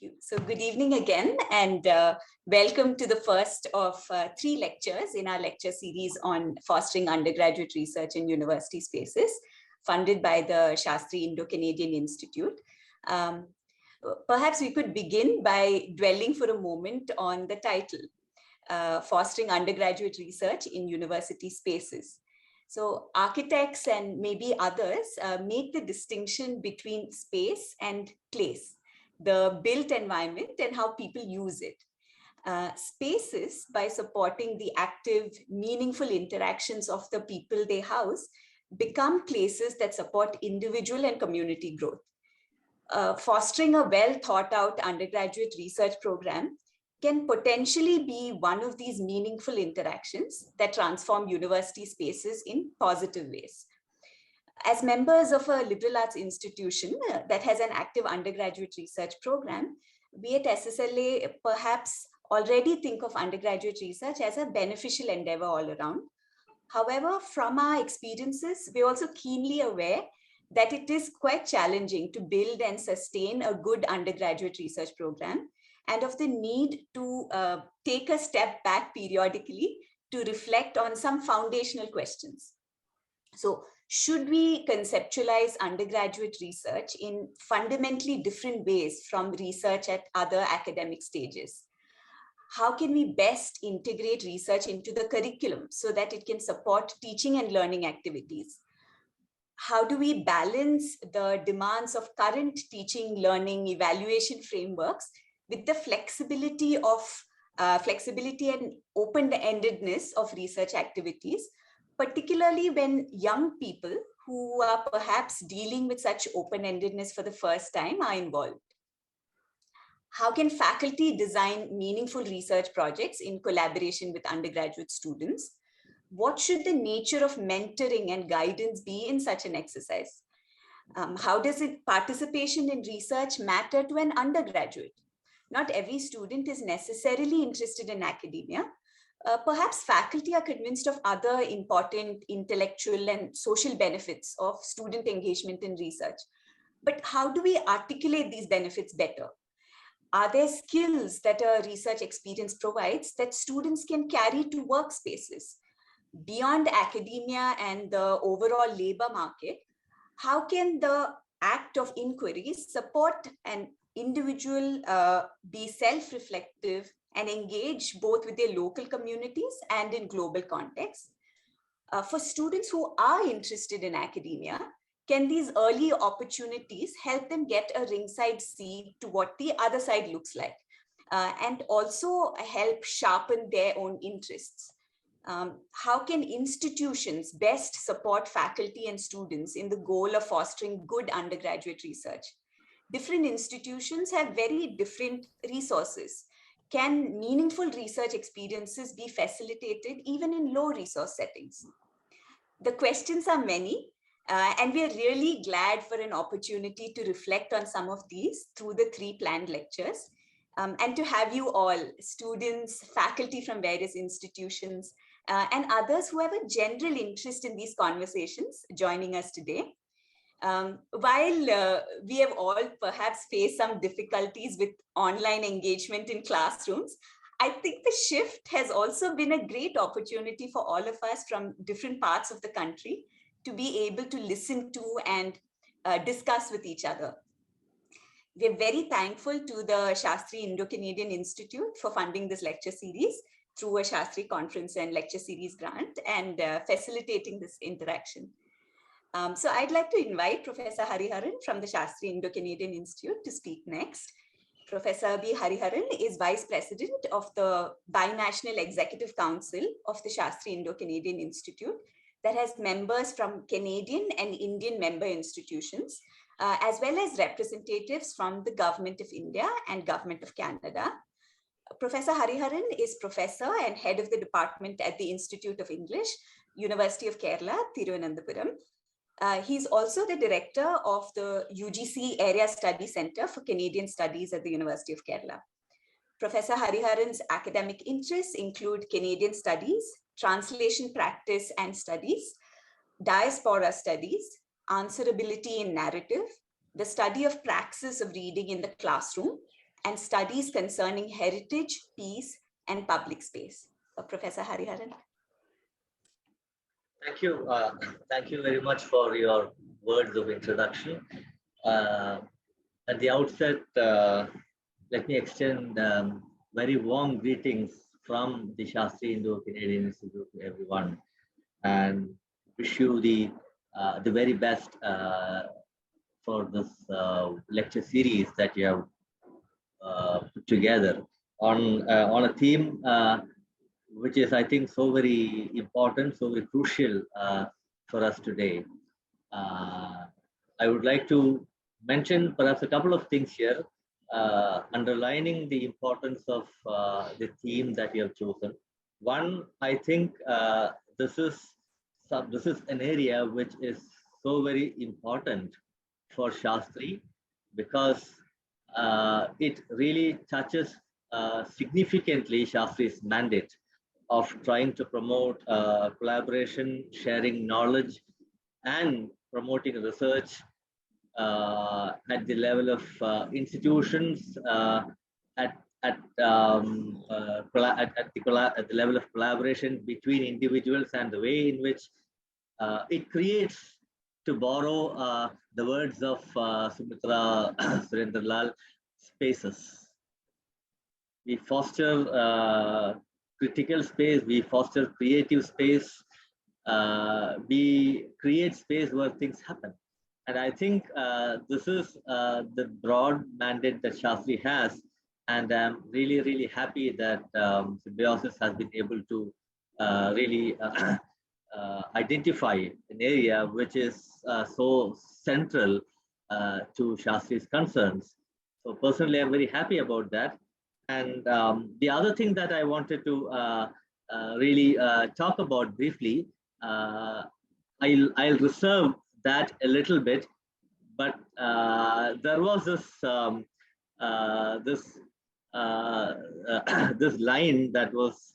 you. So good evening again, and welcome to the first of 3 lectures in our lecture series on fostering undergraduate research in university spaces, funded by the Shastri Indo-Canadian Institute. Perhaps we could begin by dwelling for a moment on the title, Fostering Undergraduate Research in University Spaces. So architects and maybe others make the distinction between space and place, the built environment and how people use it. Spaces, by supporting the active, meaningful interactions of the people they house, become places that support individual and community growth. Fostering a well thought out undergraduate research program can potentially be one of these meaningful interactions that transform university spaces in positive ways. As members of a liberal arts institution that has an active undergraduate research program, we at SSLA perhaps already think of undergraduate research as a beneficial endeavor all around. However, from our experiences, we're also keenly aware that it is quite challenging to build and sustain a good undergraduate research program, and of the need to take a step back periodically to reflect on some foundational questions. So, should we conceptualize undergraduate research in fundamentally different ways from research at other academic stages? How can we best integrate research into the curriculum so that it can support teaching and learning activities? How do we balance the demands of current teaching, learning, evaluation frameworks with the flexibility and open-endedness of research activities, particularly when young people who are perhaps dealing with such open-endedness for the first time are involved? How can faculty design meaningful research projects in collaboration with undergraduate students? What should the nature of mentoring and guidance be in such an exercise? How does participation in research matter to an undergraduate? Not every student is necessarily interested in academia. Perhaps faculty are convinced of other important intellectual and social benefits of student engagement in research. But how do we articulate these benefits better? Are there skills that a research experience provides that students can carry to workspaces? Beyond academia and the overall labor market, how can the act of inquiry support an individual be self-reflective and engage both with their local communities and in global contexts? For students who are interested in academia, can these early opportunities help them get a ringside seat to what the other side looks like, and also help sharpen their own interests? How can institutions best support faculty and students in the goal of fostering good undergraduate research? Different institutions have very different resources. Can meaningful research experiences be facilitated even in low resource settings? The questions are many, and we are really glad for an opportunity to reflect on some of these through the 3 planned lectures, and to have you all, students, faculty from various institutions, and others who have a general interest in these conversations joining us today. While we have all perhaps faced some difficulties with online engagement in classrooms, I think the shift has also been a great opportunity for all of us from different parts of the country to be able to listen to and discuss with each other. We're very thankful to the Shastri Indo-Canadian Institute for funding this lecture series through a Shastri Conference and Lecture Series grant and facilitating this interaction. So I'd like to invite Professor Hariharan from the Shastri Indo-Canadian Institute to speak next. Professor B. Hariharan is Vice President of the Binational Executive Council of the Shastri Indo-Canadian Institute that has members from Canadian and Indian member institutions, as well as representatives from the Government of India and Government of Canada. Professor Hariharan is Professor and Head of the Department at the Institute of English, University of Kerala, Thiruvananthapuram. He's also the Director of the UGC Area Study Center for Canadian Studies at the University of Kerala. Professor Hariharan's academic interests include Canadian studies, translation practice and studies, diaspora studies, answerability in narrative, the study of praxis of reading in the classroom, and studies concerning heritage, peace, and public space. Professor Hariharan. Thank you. Thank you very much for your words of introduction. At the outset, let me extend very warm greetings from the Shastri Indo-Canadian Institute to everyone, and wish you the very best for this lecture series that you have put together on a theme which is, I think, so very important, so very crucial for us today. I would like to mention perhaps a couple of things here, underlining the importance of the theme that you have chosen. One, I think this is an area which is so very important for Shastri, because it really touches significantly Shastri's mandate of trying to promote collaboration, sharing knowledge, and promoting research at the level of institutions, at the level of collaboration between individuals, and the way in which it creates, to borrow the words of Sumitra Surendralal, spaces. We foster critical space, we foster creative space, we create space where things happen. And I think this is the broad mandate that Shastri has. And I'm really, really happy that Symbiosis has been able to really identify an area which is so central to Shastri's concerns. So personally, I'm very happy about that. And the other thing that I wanted to really talk about briefly, I'll reserve that a little bit, but there was this this line that was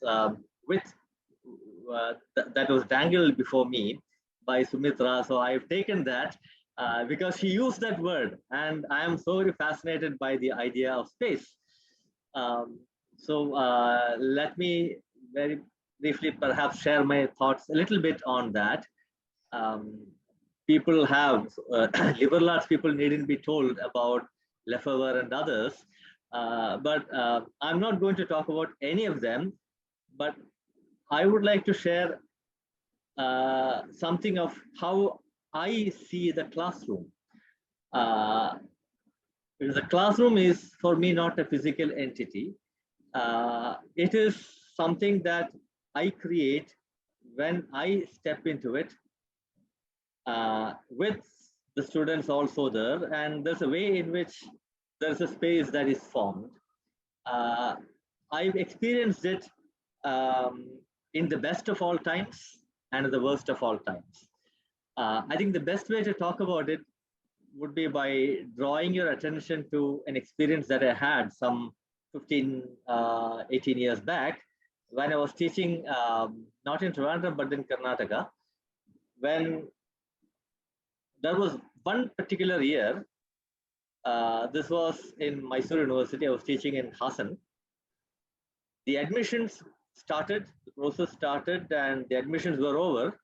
that was dangled before me by Sumitra. So I've taken that because she used that word, and I am so very fascinated by the idea of space. So let me very briefly perhaps share my thoughts a little bit on that. People have, liberal arts people needn't be told about Lefebvre and others, but I'm not going to talk about any of them, but I would like to share something of how I see the classroom. Because the classroom is, for me, not a physical entity. It is something that I create when I step into it, with the students also there, and there's a way in which there's a space that is formed. I've experienced it in the best of all times and in the worst of all times. I think the best way to talk about it would be by drawing your attention to an experience that I had some 15, 18 years back, when I was teaching, not in Toronto, but in Karnataka, when there was one particular year, this was in Mysore University, I was teaching in Hassan. The admissions started, the process started, and the admissions were over.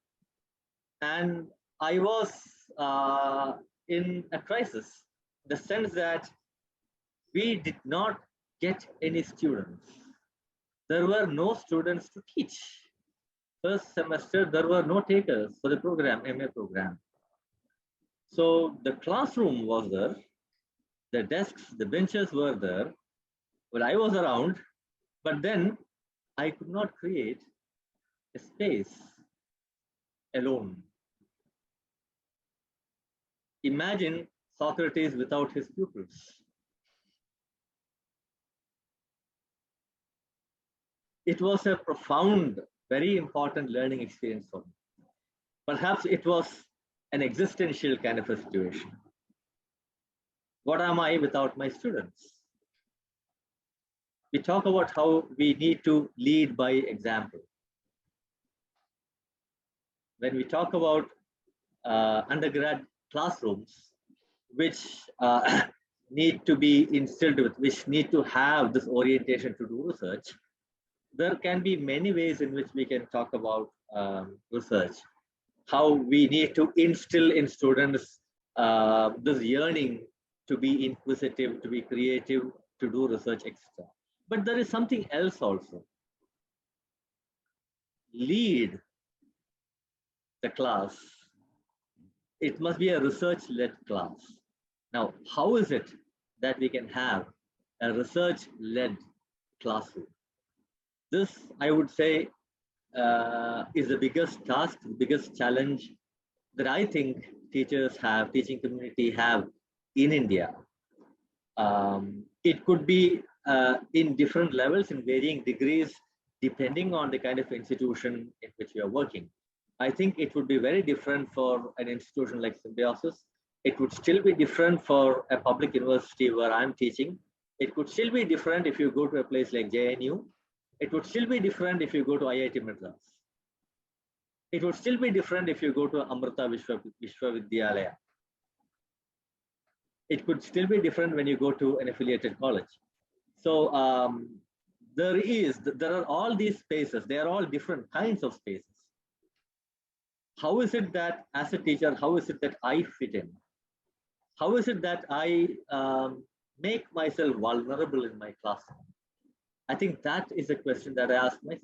And I was in a crisis, in the sense that we did not get any students. There were no students to teach. First semester, there were no takers for the program, MA program. So the classroom was there, the desks, the benches were there. Well, I was around, but then I could not create a space alone. Imagine Socrates without his pupils. It was a profound, very important learning experience for me. Perhaps it was an existential kind of a situation. What am I without my students? We talk about how we need to lead by example. When we talk about undergrad classrooms, which need to be instilled with, which need to have this orientation to do research, there can be many ways in which we can talk about research. How we need to instill in students this yearning to be inquisitive, to be creative, to do research, etc. But there is something else also. Lead the class. It must be a research-led class. Now, how is it that we can have a research-led classroom? This, I would say, is the biggest task, the biggest challenge that I think teachers have, teaching community have in India. It could be in different levels, in varying degrees, depending on the kind of institution in which you are working. I think it would be very different for an institution like Symbiosis. It would still be different for a public university where I'm teaching. It could still be different if you go to a place like JNU. It would still be different if you go to IIT Madras. It would still be different if you go to Amrita Vishwavidyalaya. It could still be different when you go to an affiliated college. So there are all these spaces. They are all different kinds of spaces. How is it that as a teacher, how is it that I fit in? How is it that I make myself vulnerable in my classroom? I think that is a question that I ask myself.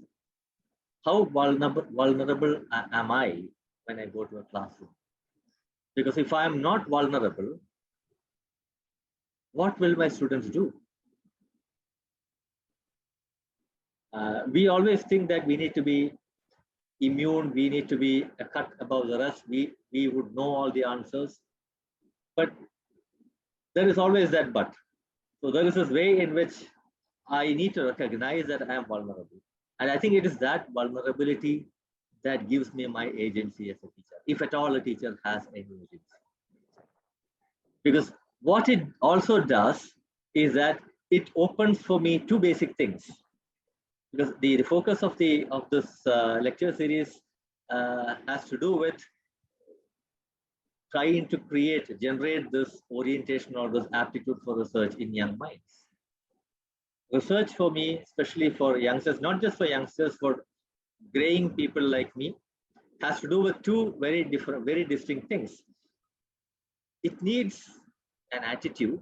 How vulnerable am I when I go to a classroom? Because if I am not vulnerable, what will my students do? We always think that we need to be immune, we need to be a cut above the rest, we would know all the answers. But there is always that but. So there is this way in which I need to recognize that I am vulnerable. And I think it is that vulnerability that gives me my agency as a teacher, if at all a teacher has any agency. Because what it also does is that it opens for me two basic things. Because the focus of this lecture series has to do with trying to generate this orientation or this aptitude for research in young minds. Research for me, especially for youngsters, not just for youngsters, for graying people like me, has to do with two very different, very distinct things. It needs an attitude.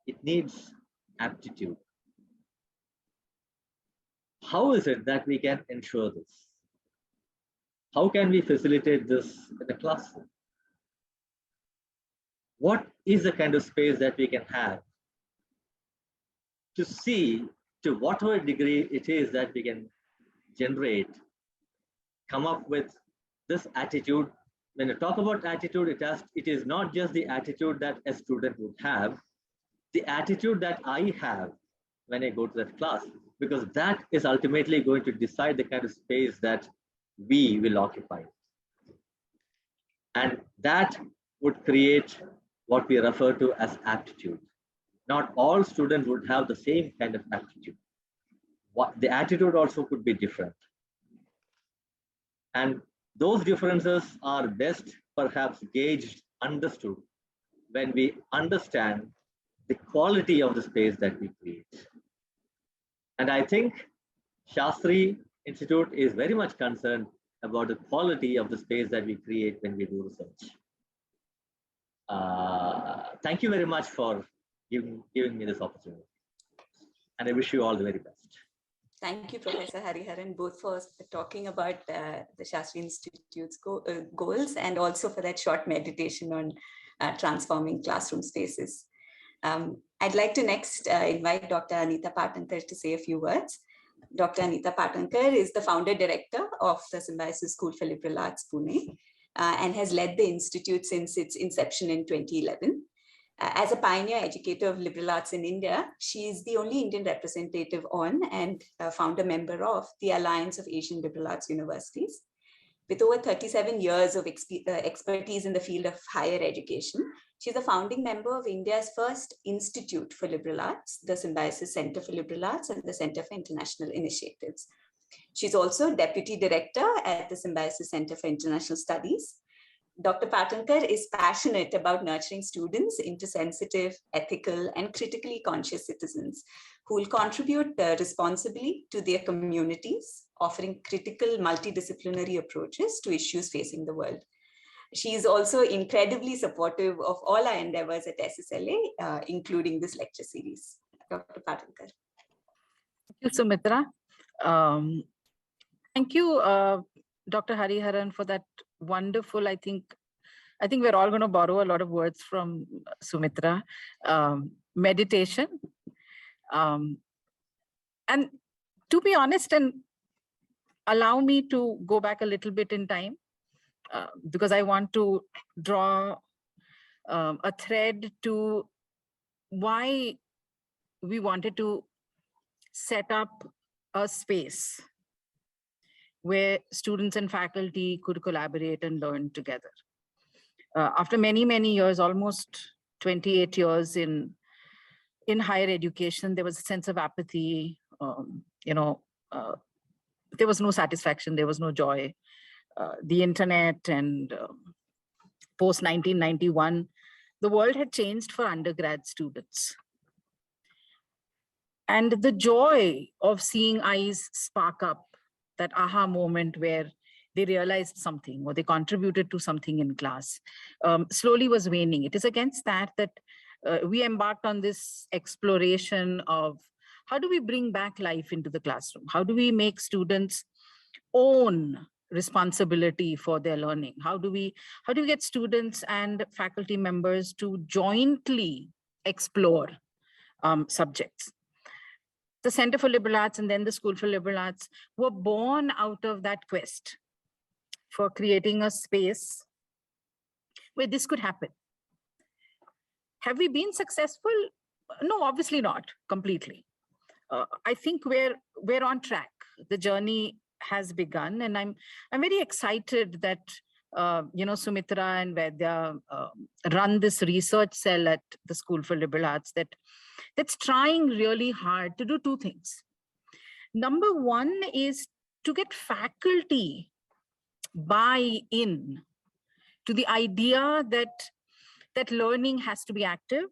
It needs aptitude. How is it that we can ensure this? How can we facilitate this in the classroom? What is the kind of space that we can have to see, to whatever degree it is that we can generate, come up with this attitude? When you talk about attitude, it is not just the attitude that a student would have, the attitude that I have when I go to that class, because that is ultimately going to decide the kind of space that we will occupy. And that would create what we refer to as aptitude. Not all students would have the same kind of aptitude. The attitude also could be different. And those differences are best perhaps gauged, understood, when we understand the quality of the space that we create. And I think Shastri Institute is very much concerned about the quality of the space that we create when we do research. Thank you very much for giving me this opportunity. And I wish you all the very best. Thank you, Professor Hariharan, both for talking about the Shastri Institute's goals and also for that short meditation on transforming classroom spaces. I'd like to next invite Dr. Anita Patankar to say a few words. Dr. Anita Patankar is the founder director of the Symbiosis School for Liberal Arts, Pune, and has led the institute since its inception in 2011. As a pioneer educator of liberal arts in India, she is the only Indian representative on and founder member of the Alliance of Asian Liberal Arts Universities. With over 37 years of expertise in the field of higher education, she's a founding member of India's first Institute for Liberal Arts, the Symbiosis Center for Liberal Arts and the Center for International Initiatives. She's also Deputy Director at the Symbiosis Center for International Studies. Dr. Patankar is passionate about nurturing students into sensitive, ethical, and critically conscious citizens who will contribute responsibly to their communities, offering critical multidisciplinary approaches to issues facing the world. She is also incredibly supportive of all our endeavors at SSLA, including this lecture series. Dr. Patankar. Thank you, Sumitra. Thank you, Dr. Hariharan, for that wonderful, I think we're all going to borrow a lot of words from Sumitra. Meditation. And to be honest, and allow me to go back a little bit in time, because I want to draw a thread to why we wanted to set up a space where students and faculty could collaborate and learn together. After many, many years, almost 28 years in higher education, there was a sense of apathy. There was no satisfaction, there was no joy. The internet and post 1991, the world had changed for undergrad students. And the joy of seeing eyes spark up, that aha moment where they realized something or they contributed to something in class, slowly was waning. It is against that we embarked on this exploration of how do we bring back life into the classroom? How do we make students own responsibility for their learning? How do we get students and faculty members to jointly explore subjects? The Center for Liberal Arts and then the School for Liberal Arts were born out of that quest for creating a space where this could happen. Have we been successful? No, obviously not completely. I think we're on track. The journey has begun, and I'm very excited that Sumitra and Vaidya run this research cell at the School for Liberal Arts that's trying really hard to do two things. Number one is to get faculty buy-in to the idea that learning has to be active,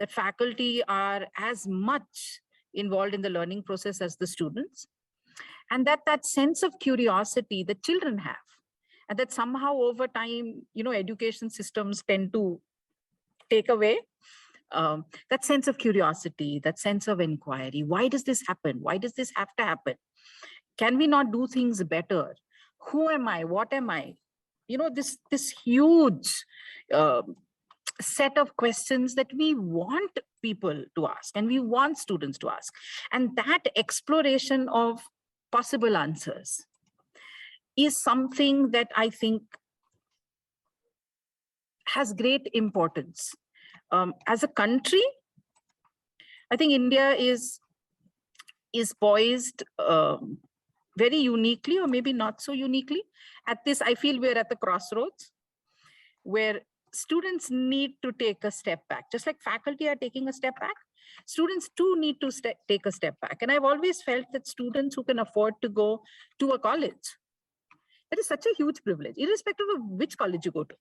that faculty are as much involved in the learning process as the students, and that sense of curiosity that children have, and that somehow over time, education systems tend to take away, that sense of curiosity, that sense of inquiry. Why does this happen? Why does this have to happen? Can we not do things better? Who am I? What am I? This huge set of questions that we want people to ask and we want students to ask. And that exploration of possible answers is something that I think has great importance. As a country, I think India is poised very uniquely, or maybe not so uniquely. At this, I feel we're at the crossroads where students need to take a step back. Just like faculty are taking a step back, students too need to take a step back. And I've always felt that students who can afford to go to a college, that is such a huge privilege, irrespective of which college you go to.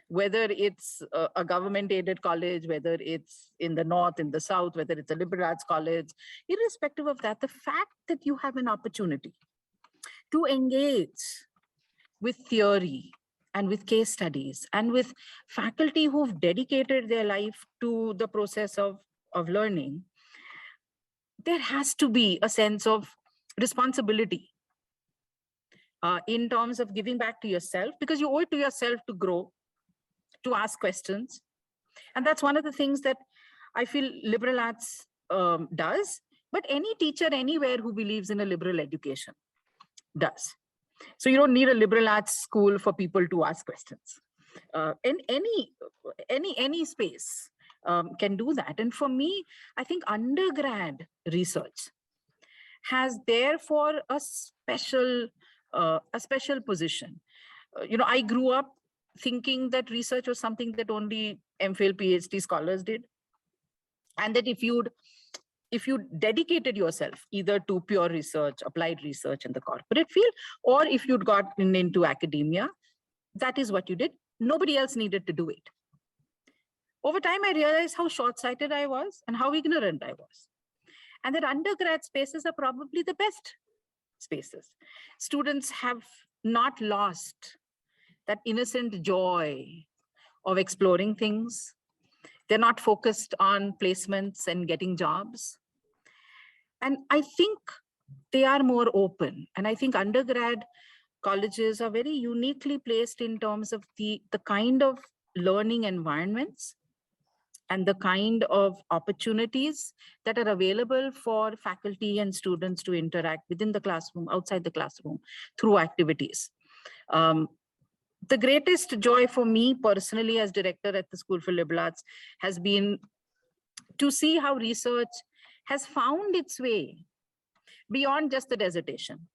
Whether it's a government-aided college, whether it's in the north, in the south, whether it's a liberal arts college, irrespective of that, the fact that you have an opportunity to engage with theory and with case studies and with faculty who've dedicated their life to the process of learning, there has to be a sense of responsibility in terms of giving back to yourself, because you owe it to yourself to grow, to ask questions. And that's one of the things that I feel liberal arts does, but any teacher anywhere who believes in a liberal education does. So you don't need a liberal arts school for people to ask questions. In any space can do that. And for me, I think undergrad research has therefore a special position. I grew up thinking that research was something that only MPhil, PhD scholars did. And that if you dedicated yourself either to pure research, applied research in the corporate field, or if you'd gotten into academia, that is what you did. Nobody else needed to do it. Over time, I realized how short-sighted I was and how ignorant I was. And that undergrad spaces are probably the best spaces. Students have not lost that innocent joy of exploring things. They're not focused on placements and getting jobs. And I think they are more open. And I think undergrad colleges are very uniquely placed in terms of the kind of learning environments and the kind of opportunities that are available for faculty and students to interact within the classroom, outside the classroom, through activities. The greatest joy for me personally as director at the School for Liberal Arts has been to see how research has found its way beyond just the dissertation,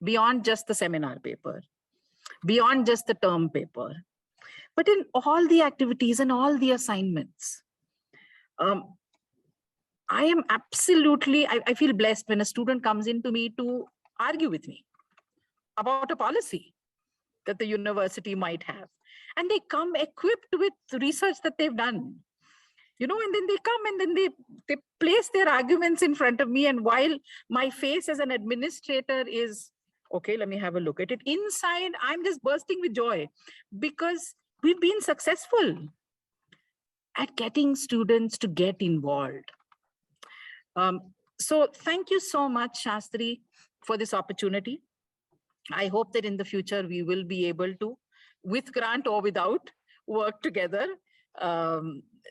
beyond just the seminar paper, beyond just the term paper, but in all the activities and all the assignments. I am absolutely, I feel blessed when a student comes into me to argue with me about a policy that the university might have. And they come equipped with research that they've done. And then they come and then they place their arguments in front of me. And while my face as an administrator is, okay, let me have a look at it, inside, I'm just bursting with joy because we've been successful at getting students to get involved. So thank you so much, Shastri, for this opportunity. I hope that in the future we will be able to, with grant or without, work together.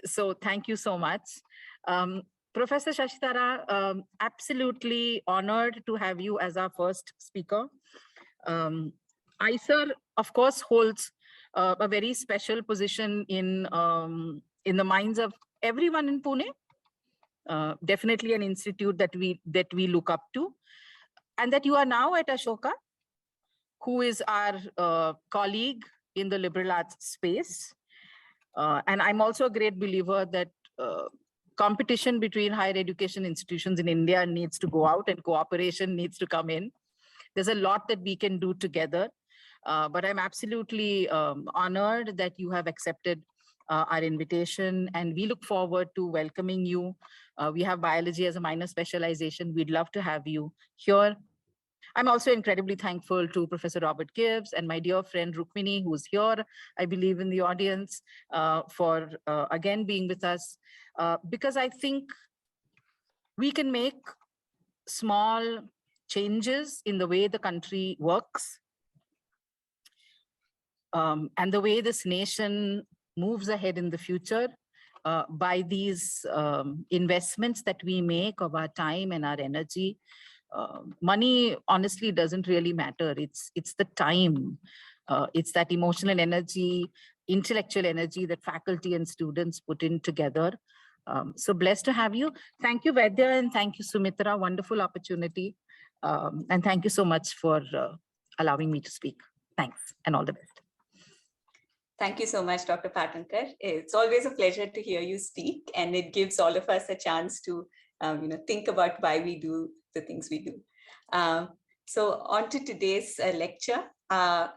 So thank you so much. Professor Shashidhara, absolutely honored to have you as our first speaker. IISER, of course, holds a very special position in the minds of everyone in Pune. Definitely an institute that we look up to, and that you are now at Ashoka, who is our colleague in the liberal arts space. And I'm also a great believer that competition between higher education institutions in India needs to go out and cooperation needs to come in. There's a lot that we can do together, but I'm absolutely honored that you have accepted our invitation, and we look forward to welcoming you. We have biology as a minor specialization. We'd love to have you here. I'm also incredibly thankful to Professor Robert Gibbs and my dear friend Rukmini, who's here, I believe, in the audience, for again being with us, because I think we can make small changes in the way the country works and the way this nation moves ahead in the future by these investments that we make of our time and our energy. Money honestly doesn't really matter. It's the time, it's that emotional energy, intellectual energy that faculty and students put in together. So blessed to have you. Thank you, Vaidya, and thank you, Sumitra. Wonderful opportunity. And thank you so much for allowing me to speak. Thanks, and all the best. Thank you so much, Dr. Patankar. It's always a pleasure to hear you speak, and it gives all of us a chance to think about why we do the things we do. So on to today's lecture.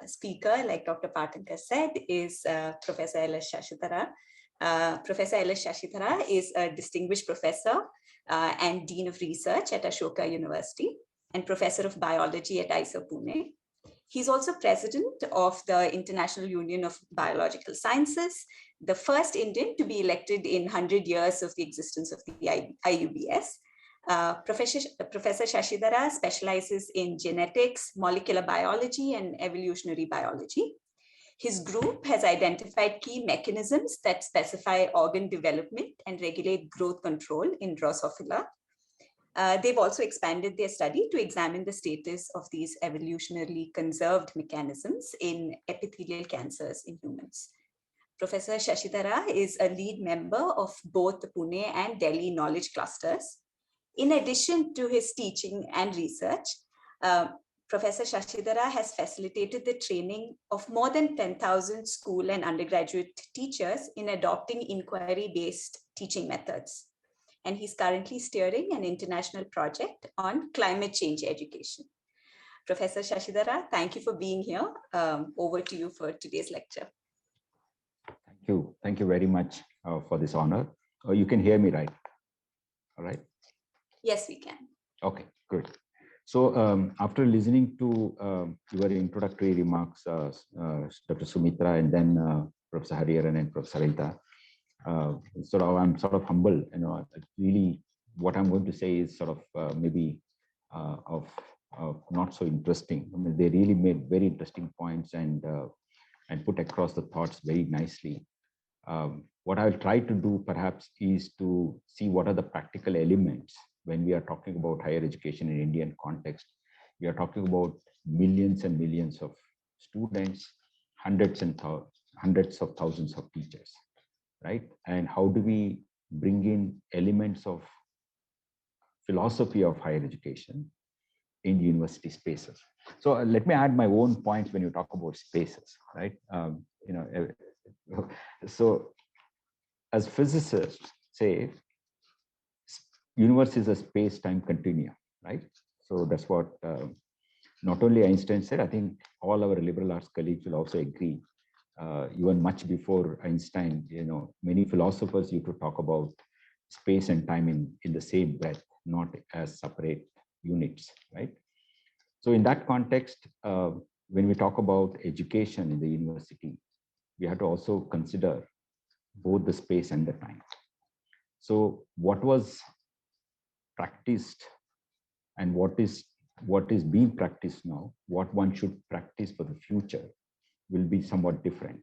Speaker, like Dr. Patankar said, is Professor L.S Shashidhara. Professor L.S Shashidhara is a distinguished professor and Dean of Research at Ashoka University and Professor of Biology at IISER Pune. He's also president of the International Union of Biological Sciences, the first Indian to be elected in 100 years of the existence of the IUBS. Professor Shashidhara specializes in genetics, molecular biology, and evolutionary biology. His group has identified key mechanisms that specify organ development and regulate growth control in Drosophila. They've also expanded their study to examine the status of these evolutionarily conserved mechanisms in epithelial cancers in humans. Professor Shashidhara is a lead member of both the Pune and Delhi knowledge clusters. In addition to his teaching and research, Professor Shashidhara has facilitated the training of more than 10,000 school and undergraduate teachers in adopting inquiry-based teaching methods. And he's currently steering an international project on climate change education. Professor Shashidhara, thank you for being here. Over to you for today's lecture. Thank you. Thank you very much for this honor. You can hear me, right? All right. Yes, we can. Okay, good. So after listening to your introductory remarks, Dr. Sumitra, and then Professor Hariharan and Professor Anita, I'm sort of humble. Really, what I'm going to say is sort of maybe of not so interesting. I mean, they really made very interesting points and put across the thoughts very nicely. What I'll try to do perhaps is to see what are the practical elements when we are talking about higher education in Indian context. We are talking about millions and millions of students, hundreds of thousands of teachers, right? And how do we bring in elements of philosophy of higher education in university spaces? So let me add my own points when you talk about spaces, right? So as physicists say, universe is a space-time continuum, right? So that's what not only Einstein said, I think all our liberal arts colleagues will also agree. Even much before Einstein, many philosophers used to talk about space and time in the same breath, not as separate units, right? So in that context, when we talk about education in the university, we have to also consider both the space and the time. So what was practiced and what is being practiced now, what one should practice for the future will be somewhat different.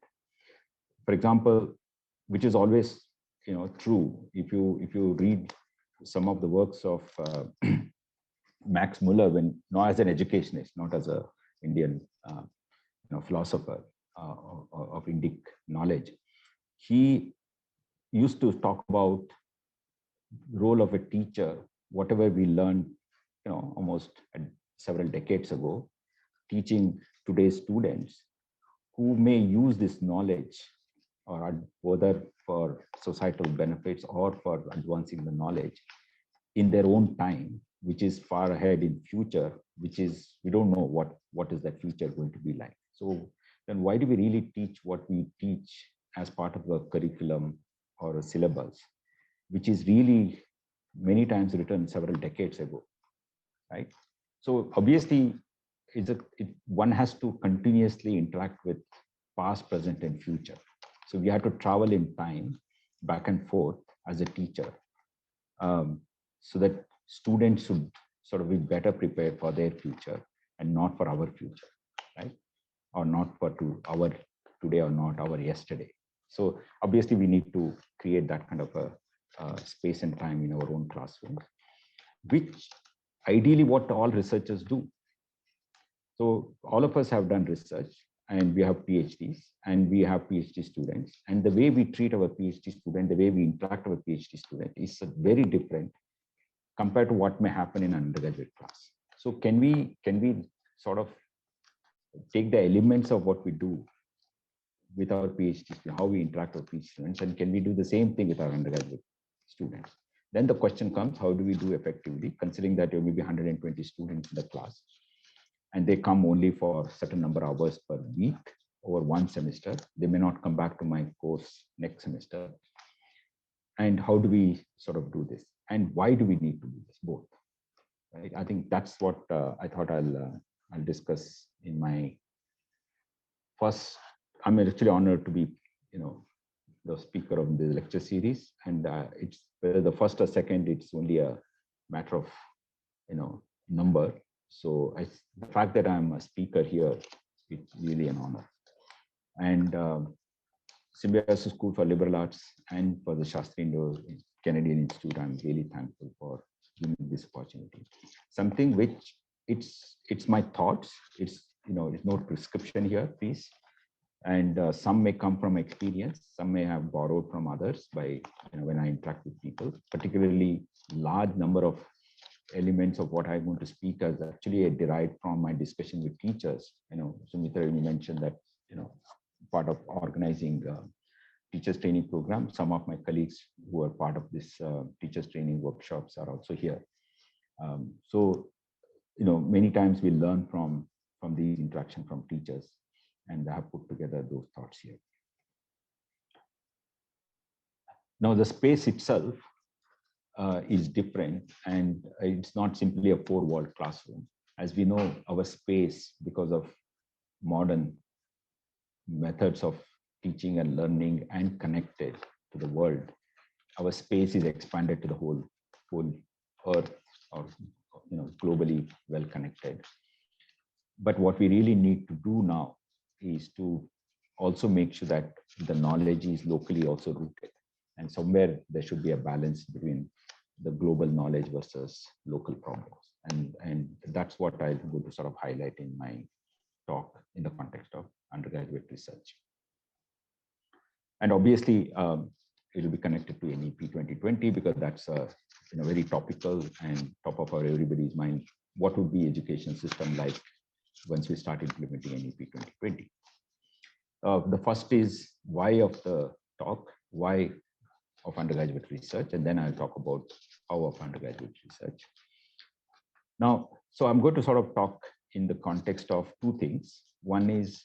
For example, which is always true, if you read some of the works of Max Muller, not as an educationist, not as a Indian philosopher of Indic knowledge, he used to talk about role of a teacher, whatever we learned, almost several decades ago, teaching today's students who may use this knowledge, or whether for societal benefits or for advancing the knowledge in their own time, which is far ahead in future, which is, we don't know what is that future going to be like. So then why do we really teach what we teach as part of a curriculum or a syllabus, which is really many times written several decades ago, right? So obviously, one has to continuously interact with past, present, and future. So we have to travel in time back and forth as a teacher, so that students should sort of be better prepared for their future and not for our future, right? Or not for our today or not our yesterday. So obviously we need to create that kind of a space and time in our own classrooms, which ideally what all researchers do. So all of us have done research, and we have PhDs, and we have PhD students. And the way we treat our PhD student, the way we interact with PhD student is very different compared to what may happen in an undergraduate class. So can we sort of take the elements of what we do with our PhD students, how we interact with PhD students, and can we do the same thing with our undergraduate students? Then the question comes, how do we do effectively, considering that there may be 120 students in the class, and they come only for a certain number of hours per week over one semester. They may not come back to my course next semester. And how do we sort of do this? And why do we need to do this? Both, right? I think that's what I thought I'll discuss in my first. I'm actually honored to be, the speaker of the lecture series, and it's whether the first or second, it's only a matter of, number. So the fact that I'm a speaker here, it's really an honor. And Symbiosis School for Liberal Arts and for the Shastri Indo-Canadian Institute, I'm really thankful for giving this opportunity. Something which it's my thoughts. It's no prescription here, please. And some may come from experience. Some may have borrowed from others by when I interact with people. Particularly, large number of elements of what I'm going to speak as actually derived from my discussion with teachers. Sumitra, you mentioned that part of organizing teachers training program. Some of my colleagues who are part of this teachers training workshops are also here. So many times we learn from these interaction from teachers, and I have put together those thoughts here. Now, the space itself is different, and it's not simply a four-wall classroom. As we know, our space, because of modern methods of teaching and learning and connected to the world, our space is expanded to the whole earth, or globally well connected. But what we really need to do now is to also make sure that the knowledge is locally also rooted, and somewhere there should be a balance between the global knowledge versus local problems, and that's what I'm going to sort of highlight in my talk in the context of undergraduate research. And obviously, it will be connected to NEP 2020 because that's very topical and top of everybody's mind. What would be education system like once we start implementing NEP 2020? The first is why of the talk, why of undergraduate research, and then I'll talk about how of undergraduate research. Now, so I'm going to sort of talk in the context of two things. One is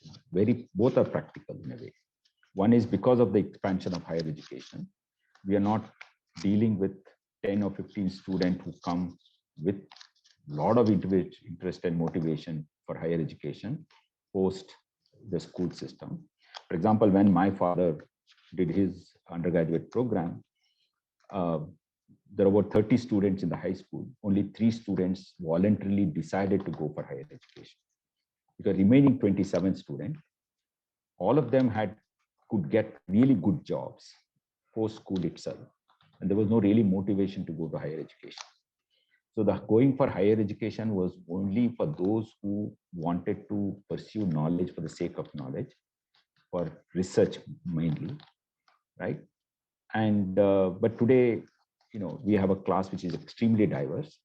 both are practical in a way. One is because of the expansion of higher education, we are not dealing with 10 or 15 students who come with a lot of interest and motivation for higher education post the school system. For example, when my father did his undergraduate program, there were 30 students in the high school. Only 3 students voluntarily decided to go for higher education. Because remaining 27 students, all of them could get really good jobs post school itself, and there was no really motivation to go to higher education. So the going for higher education was only for those who wanted to pursue knowledge for the sake of knowledge, for research mainly, right? And but today, we have a class which is extremely diverse,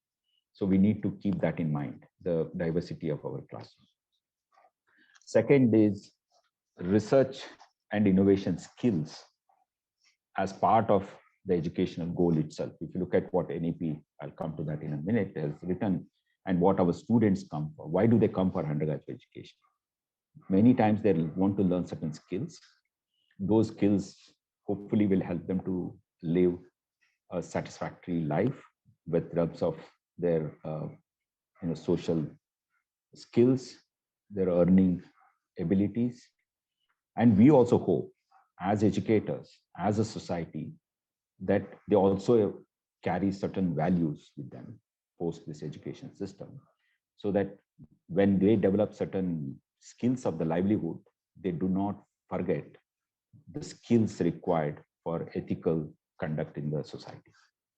so we need to keep that in mind, the diversity of our classroom. Second is research and innovation skills as part of the educational goal itself. If you look at what NEP, I'll come to that in a minute, has written, and what our students come for. Why do they come for undergraduate education? Many times they want to learn certain skills. Those skills hopefully will help them to live a satisfactory life with terms of their social skills, their earning abilities. And we also hope, as educators, as a society, that they also carry certain values with them post this education system, so that when they develop certain skills of the livelihood, they do not forget the skills required for ethical conduct in the society,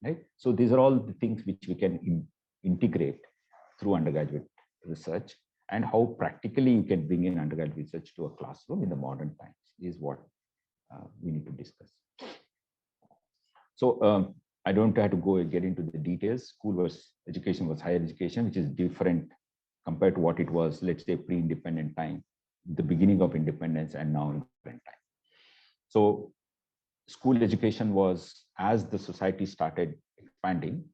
right? So these are all the things which we can integrate through undergraduate research, and how practically you can bring in undergraduate research to a classroom in the modern times is what we need to discuss. So I don't have to get into the details. School education was higher education, which is different compared to what it was, let's say, pre-independent time, the beginning of independence, and now independent time. So school education was, as the society started expanding,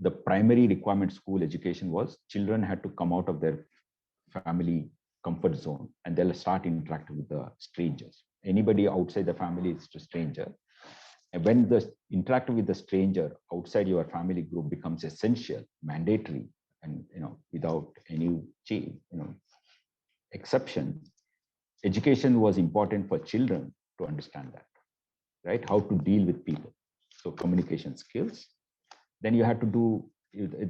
the primary requirement school education was children had to come out of their family comfort zone, and they'll start interacting with the strangers. Anybody outside the family is a stranger. And when the interacting with the stranger outside your family group becomes essential, mandatory, and without any exception, education was important for children to understand that, right? How to deal with people. So communication skills. Then you had to do,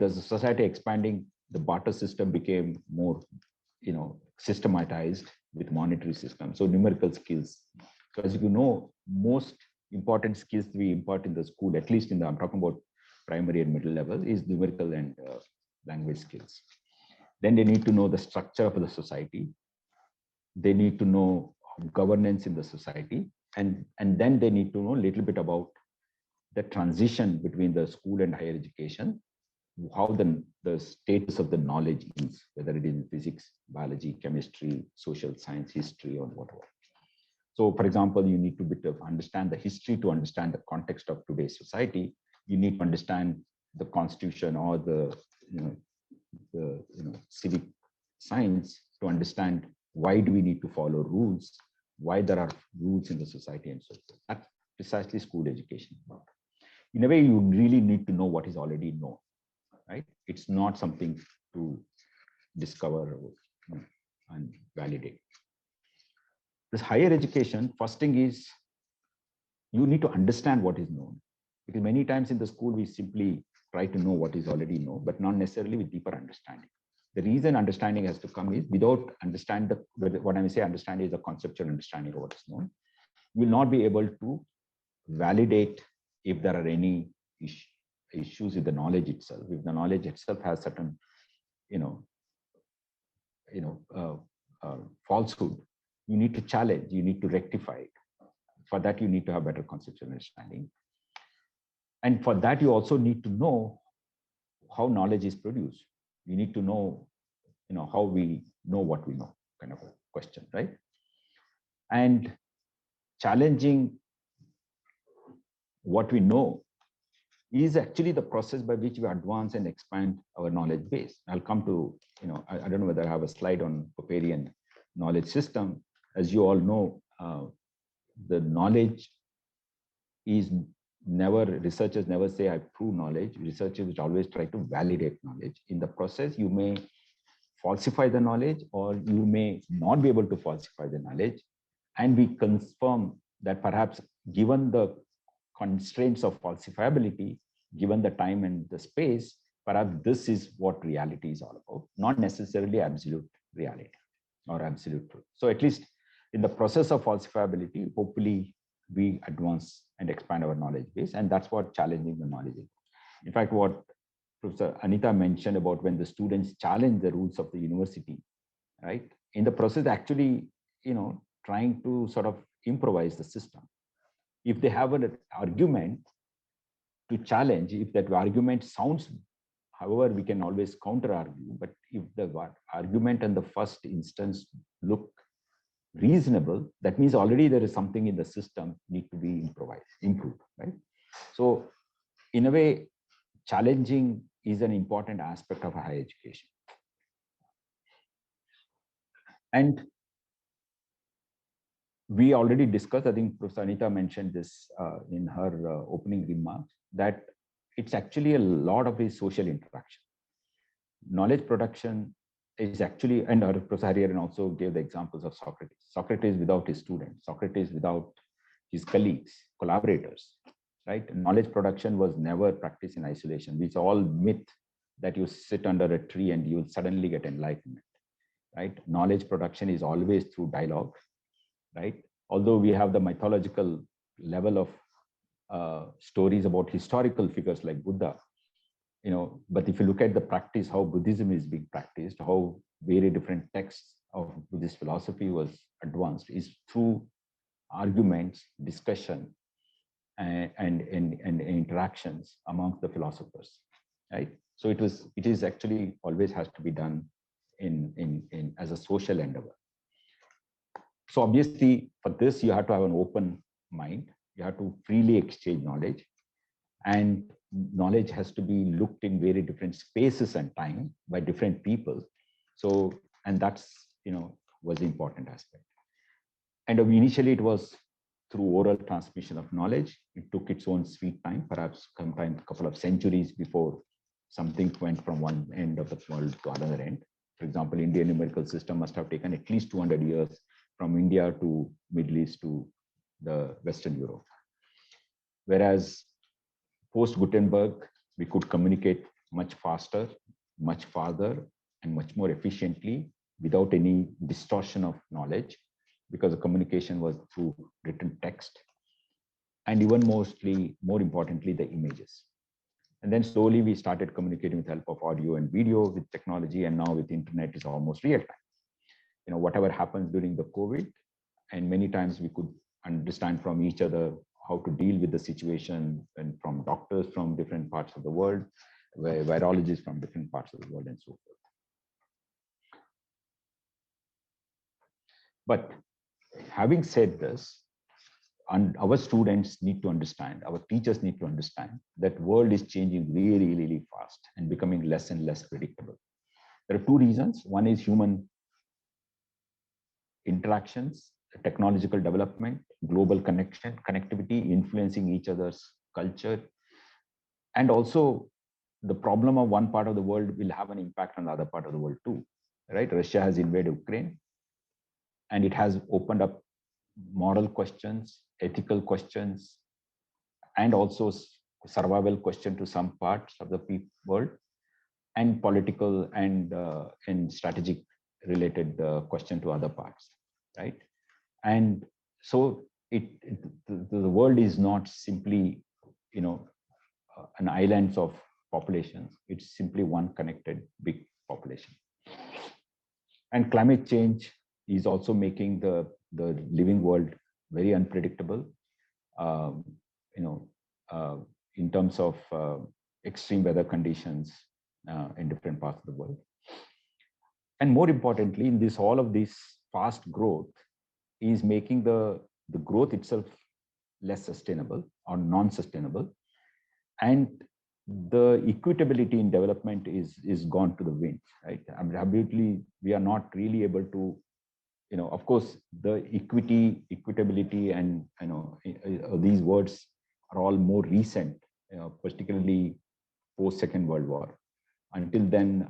as the society expanding, the barter system became more, systematized with monetary system. So numerical skills. So as you know, most important skills we impart in the school, at least I'm talking about primary and middle level, is numerical and language skills. Then they need to know the structure of the society. They need to know governance in the society. And then they need to know a little bit about the transition between the school and higher education, how the status of the knowledge is, whether it is in physics, biology, chemistry, social science, history, or whatever. So, for example, you need to understand the history to understand the context of today's society. You need to understand the constitution or the the civic science to understand why do we need to follow rules, why there are rules in the society and so forth. That's precisely school education. In a way, you really need to know what is already known, right? It's not something to discover and validate. This higher education, first thing is you need to understand what is known. Because many times in the school, we simply try to know what is already known, but not necessarily with deeper understanding. The reason understanding has to come is without understand what I may say understanding is a conceptual understanding of what is known. You will not be able to validate if there are any issues with the knowledge itself. If the knowledge itself has certain, falsehood, you need to challenge, you need to rectify it. For that, you need to have better conceptual understanding. And for that, you also need to know how knowledge is produced. You need to know, how we know what we know, kind of a question, right? And challenging what we know is actually the process by which we advance and expand our knowledge base. I'll come to, I don't know whether I have a slide on Popperian knowledge system. As you all know, the knowledge is never, researchers never say I prove knowledge. Researchers always try to validate knowledge. In the process, you may falsify the knowledge or you may not be able to falsify the knowledge. And we confirm that perhaps given the constraints of falsifiability, given the time and the space, perhaps this is what reality is all about, not necessarily absolute reality or absolute truth. So at least in the process of falsifiability, hopefully we advance and expand our knowledge base, and that's what challenging the knowledge is. In fact, what Professor Anita mentioned about when the students challenge the rules of the university, right? In the process, actually, trying to sort of improvise the system. If they have an argument to challenge, if that argument sounds, however, we can always counter argue, but if the argument in the first instance look reasonable, that means already there is something in the system need to be improved, right? So in a way, challenging is an important aspect of higher education. And we already discussed, I think Professor Anita mentioned this in her opening remarks, that it's actually a lot of the social interaction. Knowledge production is actually, and Professor Hariharan also gave the examples of Socrates. Socrates without his students, Socrates without his colleagues, collaborators, right? Knowledge production was never practiced in isolation. It's all myth that you sit under a tree and you'll suddenly get enlightenment, right? Knowledge production is always through dialogue, right? Although we have the mythological level of stories about historical figures like Buddha, but if you look at the practice, how Buddhism is being practiced, how very different texts of Buddhist philosophy was advanced is through arguments, discussion, and interactions amongst the philosophers, right? So it is actually always has to be done in as a social endeavor. So obviously, for this, you have to have an open mind. You have to freely exchange knowledge, and knowledge has to be looked in very different spaces and time by different people. So, and that's, was the important aspect. And initially it was through oral transmission of knowledge. It took its own sweet time, perhaps sometime a couple of centuries before something went from one end of the world to another end. For example, Indian numerical system must have taken at least 200 years from India to Middle East to the Western Europe. Whereas post-Gutenberg, we could communicate much faster, much farther, and much more efficiently without any distortion of knowledge, because the communication was through written text, and even more importantly, the images. And then slowly we started communicating with the help of audio and video with technology, and now with internet is almost real time. Whatever happens during the COVID, and many times we could understand from each other how to deal with the situation, and from doctors from different parts of the world, virologists from different parts of the world, and so forth. But having said this, and our students need to understand, our teachers need to understand that world is changing really, really fast and becoming less and less predictable. There are two reasons. One is human interactions, technological development, global connectivity, influencing each other's culture. And also the problem of one part of the world will have an impact on the other part of the world too, right? Russia has invaded Ukraine, and it has opened up moral questions, ethical questions, and also survival question to some parts of the world, and political and strategic related question to other parts, right? And so the world is not simply, an island of populations. It's simply one connected big population. And climate change is also making the living world very unpredictable, in terms of extreme weather conditions in different parts of the world. And more importantly, in all of this fast growth is making the growth itself less sustainable or non-sustainable. And the equitability in development is gone to the wind, right? Absolutely, we are not really able to, of course, the equitability and, these words are all more recent, particularly post Second World War. Until then,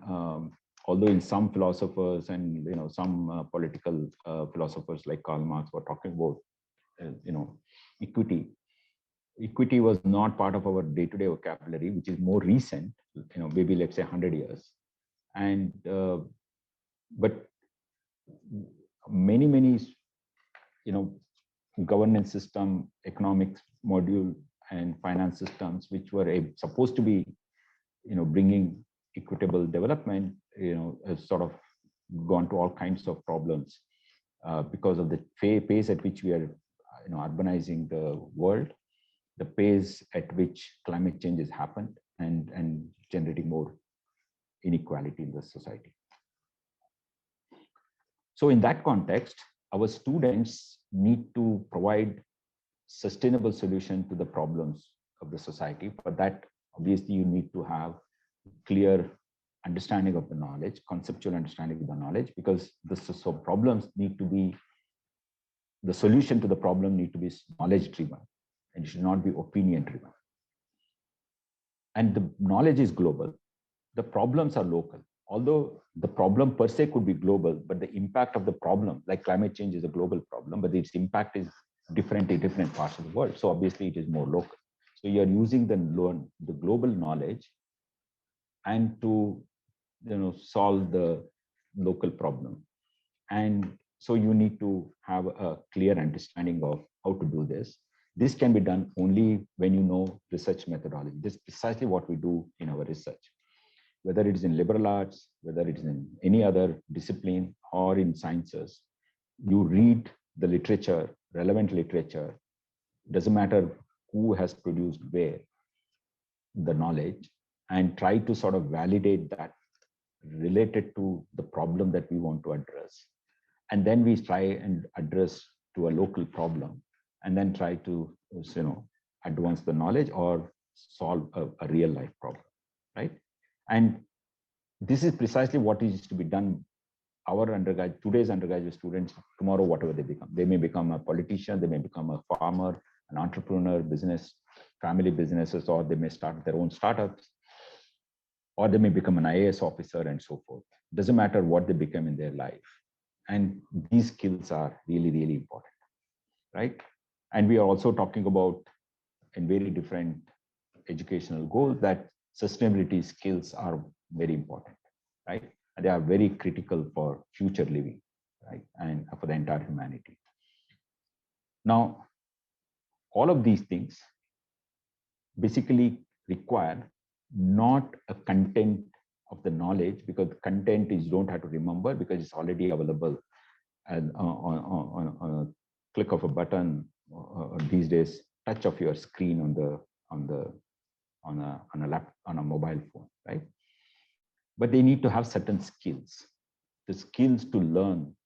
although in some philosophers and, some political philosophers like Karl Marx were talking about, equity. Equity was not part of our day-to-day vocabulary, which is more recent, maybe let's say 100 years. And, but many, governance system, economics module and finance systems, which were supposed to be, bringing equitable development, has sort of gone to all kinds of problems because of the pace at which we are, urbanizing the world, the pace at which climate change has happened, and generating more inequality in the society. So in that context, our students need to provide sustainable solution to the problems of the society. For that, obviously, you need to have clear understanding of the knowledge, conceptual understanding of the knowledge, because so problems need to be, the solution to the problem need to be knowledge driven, and it should not be opinion driven. And the knowledge is global. The problems are local. Although the problem per se could be global, but the impact of the problem, like climate change is a global problem, but its impact is different in different parts of the world. So obviously it is more local. So you're using the global knowledge and to, solve the local problem. And so you need to have a clear understanding of how to do this. This can be done only when you know research methodology. This is precisely what we do in our research. Whether it is in liberal arts, whether it is in any other discipline or in sciences, you read the literature, relevant literature, doesn't matter who has produced where, the knowledge, and try to sort of validate that related to the problem that we want to address. And then we try and address to a local problem, and then try to, advance the knowledge or solve a real life problem, right? And this is precisely what is to be done. Today's undergraduate students, tomorrow, whatever they become. They may become a politician, they may become a farmer, an entrepreneur, family businesses, or they may start their own startups, or they may become an IAS officer and so forth. Doesn't matter what they become in their life. And these skills are really, really important, right? And we are also talking about, in very different educational goals, that sustainability skills are very important, right? And they are very critical for future living, right? And for the entire humanity. Now, all of these things basically require not a content of the knowledge, because the content is, you don't have to remember, because it's already available and on a click of a button, these days, touch of your screen on a mobile phone, right? But they need to have certain skills, the skills to learn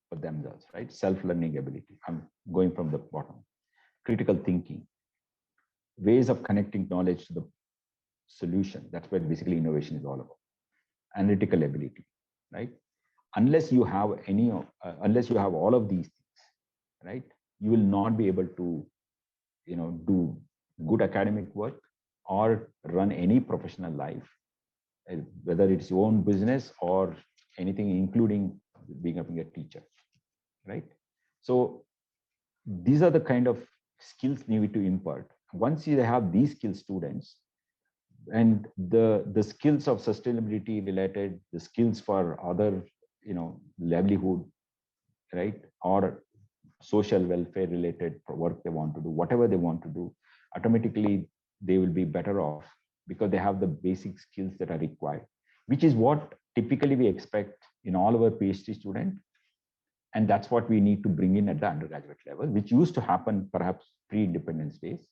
for themselves, right? Self-learning ability. I'm going from the bottom. Critical thinking, ways of connecting knowledge to the solution. That's what basically innovation is all about. analytical ability, right? Unless you have unless you have all of these things, right, you will not be able to, do good academic work or run any professional life, whether it's your own business or anything, including being a teacher, right? So these are the kind of skills needed to impart. Once you have these skills, students, and the skills of sustainability related, the skills for other, livelihood, right, or social welfare related work they want to do, whatever they want to do, automatically they will be better off because they have the basic skills that are required, which is what typically we expect in all our PhD students. And that's what we need to bring in at the undergraduate level, which used to happen perhaps pre-independence days,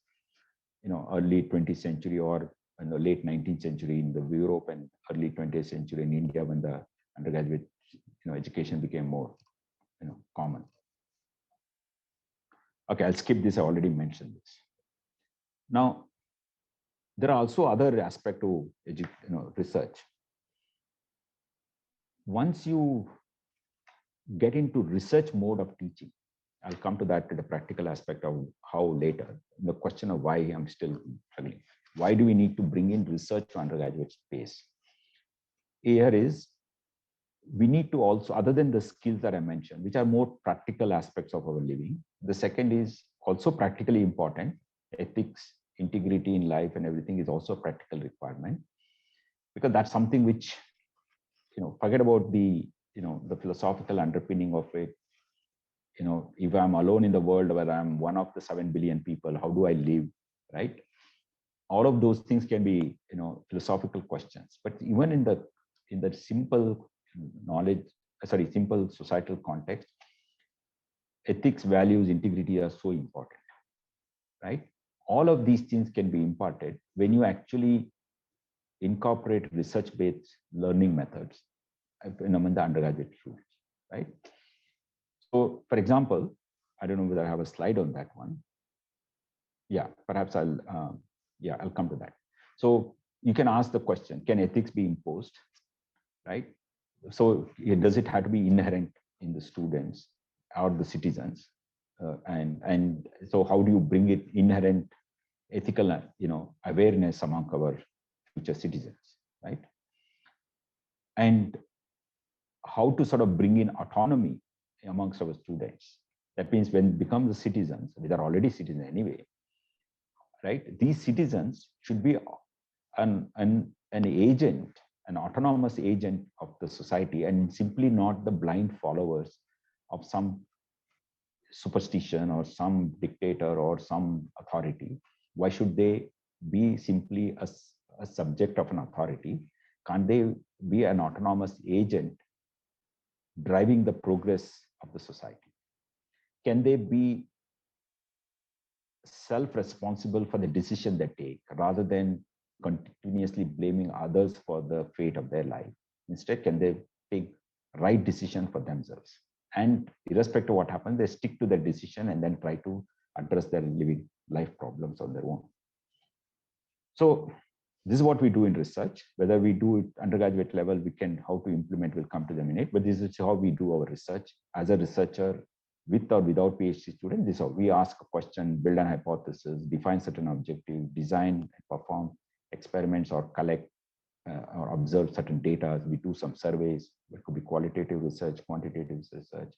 early 20th century or in the late 19th century in the Europe, and early 20th century in India, when the undergraduate education became more common. Okay, I'll skip this. I already mentioned this. Now, there are also other aspects to research. Once you get into research mode of teaching, I'll come to that, to the practical aspect of how later. The question of why I'm still struggling. Why do we need to bring in research to undergraduate space? Here is, we need to also, other than the skills that I mentioned, which are more practical aspects of our living, the second is also practically important. Ethics, integrity in life and everything is also a practical requirement, because that's something which, forget about the, the philosophical underpinning of it. If I'm alone in the world, where I'm one of the 7 billion people, how do I live, right? All of those things can be, philosophical questions. But even in the simple simple societal context, ethics, values, integrity are so important, right? All of these things can be imparted when you actually incorporate research-based learning methods among the undergraduate students, right? So, for example, I don't know whether I have a slide on that one. Yeah, perhaps I'll come to that. So you can ask the question, can ethics be imposed, right? So does it have to be inherent in the students or the citizens? And so how do you bring it inherent ethical, awareness among our future citizens, right? And how to sort of bring in autonomy amongst our students. That means when become the citizens, they are already citizens anyway, right? These citizens should be an agent, an autonomous agent of the society, and simply not the blind followers of some superstition or some dictator or some authority. Why should they be simply a subject of an authority? Can't they be an autonomous agent driving the progress of the society? Can they be self-responsible for the decision they take rather than continuously blaming others for the fate of their life? Instead, can they take right decision for themselves? And irrespective of what happens, they stick to their decision and then try to address their living life problems on their own. So this is what we do in research. Whether we do it undergraduate level, how to implement will come to the minute, but this is how we do our research. As a researcher, with or without PhD student, this is how we ask a question, build an hypothesis, define certain objective, design and perform experiments, or collect or observe certain data. We do some surveys. It could be qualitative research, quantitative research.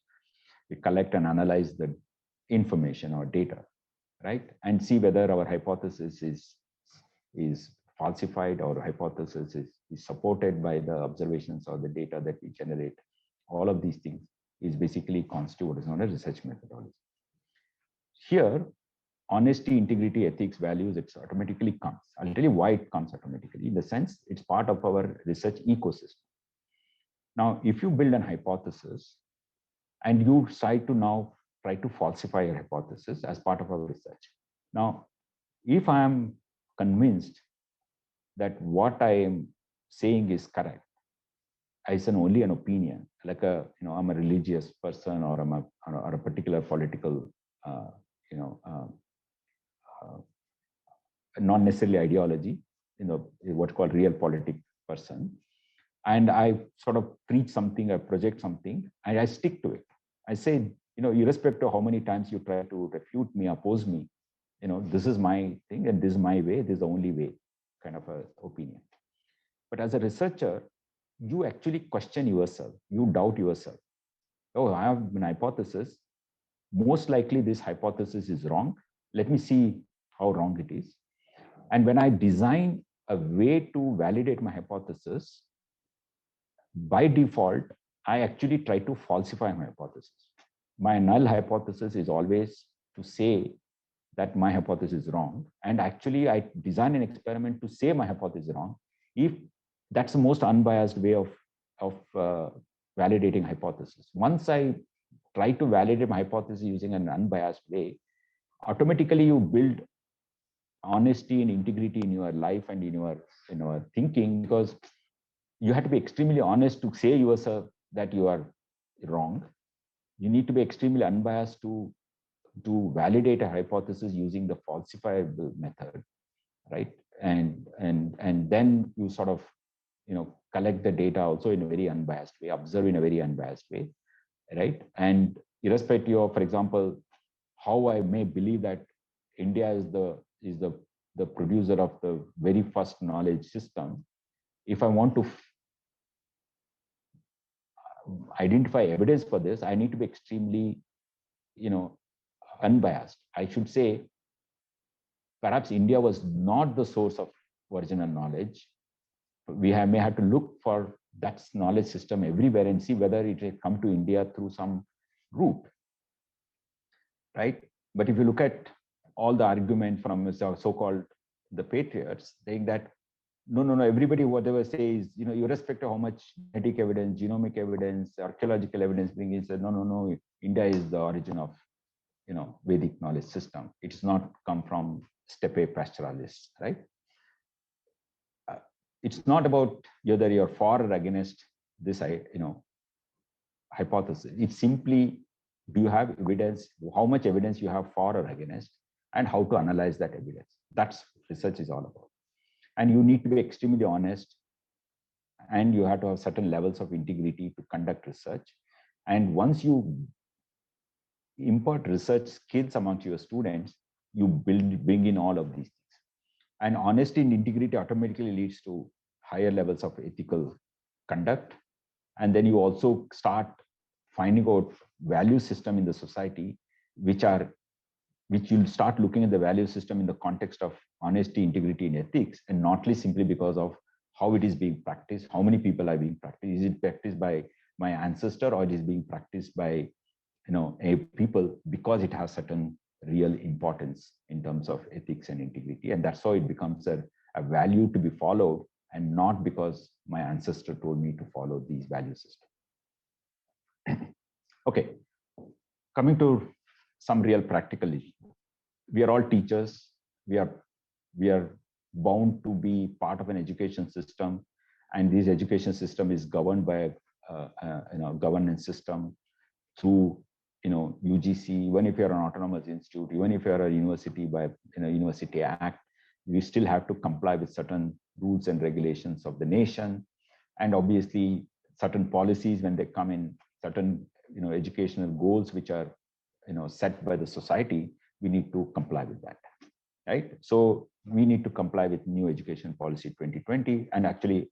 We collect and analyze the information or data, right? And see whether our hypothesis is falsified or hypothesis is supported by the observations or the data that we generate. All of these things is basically constitute what is known as research methodology. Here, honesty, integrity, ethics, values, it automatically comes. I'll tell you why it comes automatically. In the sense, it's part of our research ecosystem. Now, if you build an hypothesis and you try to falsify your hypothesis as part of our research. Now, if I am convinced that what I am saying is correct, it's only an opinion, like I'm a religious person, or I'm a particular political, not necessarily ideology, what's called real politic person. and I sort of preach something, I project something, and I stick to it. I say, irrespective of how many times you try to refute me, oppose me, this is my thing and this is my way, this is the only way, kind of a opinion. But as a researcher, you actually question yourself, you doubt yourself. Oh, I have an hypothesis. Most likely this hypothesis is wrong. Let me see how wrong it is. And when I design a way to validate my hypothesis, by default, I actually try to falsify my hypothesis. My null hypothesis is always to say that my hypothesis is wrong. And actually, I design an experiment to say my hypothesis is wrong. If that's the most unbiased way of validating hypothesis. Once I try to validate my hypothesis using an unbiased way, automatically you build honesty and integrity in your life and in your thinking, because you have to be extremely honest to say yourself that you are wrong. You need to be extremely unbiased to validate a hypothesis using the falsifiable method, right? And then you sort of collect the data also in a very unbiased way, observe in a very unbiased way, right? And irrespective of, for example, how I may believe that India is the producer of the very first knowledge system, if I want to identify evidence for this, I need to be extremely, unbiased. I should say, perhaps India was not the source of original knowledge. We may have to look for that knowledge system everywhere and see whether it has come to India through some route, right? But if you look at all the argument from so-called the patriots, saying that no, everybody whatever says, irrespective of how much genetic evidence, genomic evidence, archaeological evidence being in, said no, India is the origin of Vedic knowledge system. It's not come from steppe pastoralists, right? It's not about whether you're for or against this, hypothesis. It's simply, do you have evidence, how much evidence you have for or against, and how to analyze that evidence. That's research is all about. And you need to be extremely honest, and you have to have certain levels of integrity to conduct research. And once you impart research skills amongst your students, you bring in all of these things. And honesty and integrity automatically leads to higher levels of ethical conduct. And then you also start finding out value system in the society, which you'll start looking at the value system in the context of honesty, integrity, and ethics, and not simply because of how it is being practiced, how many people are being practiced. Is it practiced by my ancestor, or it is being practiced by a people because it has certain real importance in terms of ethics and integrity. And that's how it becomes a value to be followed, and not because my ancestor told me to follow these value systems. Okay, coming to some real practical issues. We are all teachers. We are bound to be part of an education system, and this education system is governed by a governance system through UGC. Even if you're an autonomous institute, even if you're a university by University Act, we still have to comply with certain rules and regulations of the nation, and obviously certain policies when they come in, certain educational goals which are set by the society, we need to comply with that, right? So we need to comply with new education policy 2020. And actually,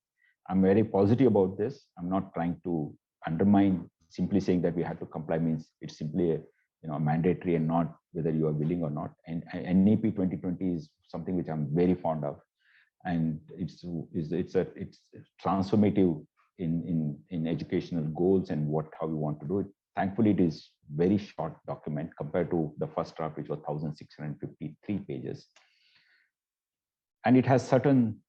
I'm very positive about this. I'm not trying to undermine. Simply saying that we have to comply means it's simply a mandatory and not whether you are willing or not. And NEP 2020 is something which I'm very fond of, and it's transformative in educational goals and how we want to do it. Thankfully, it is very short document compared to the first draft, which was 1,653 pages, and it has certain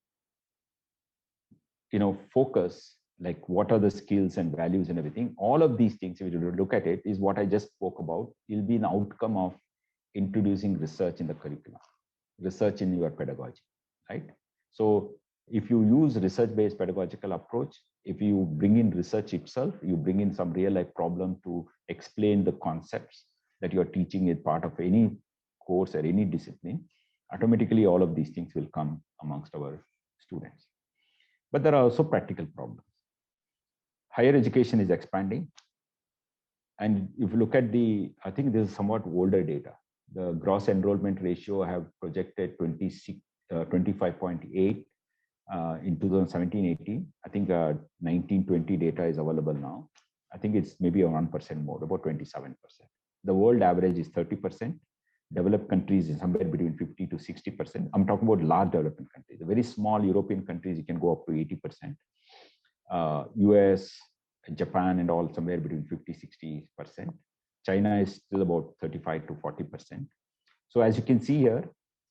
focus, like what are the skills and values and everything. All of these things, if you look at it, is what I just spoke about. Will be an outcome of introducing research in the curriculum, research in your pedagogy, right? So if you use research-based pedagogical approach, if you bring in research itself, you bring in some real-life problem to explain the concepts that you're teaching as part of any course or any discipline, automatically all of these things will come amongst our students. But there are also practical problems. higher education is expanding. And if you look at I think this is somewhat older data. The gross enrollment ratio I have projected 25.8 in 2017-18. I think 19-20 data is available now. I think it's maybe 1% more, about 27%. The world average is 30%. Developed countries is somewhere between 50 to 60%. I'm talking about large developing countries. The very small European countries, you can go up to 80%. US, Japan and all somewhere between 50-60%. China is still about 35 to 40%. So as you can see here,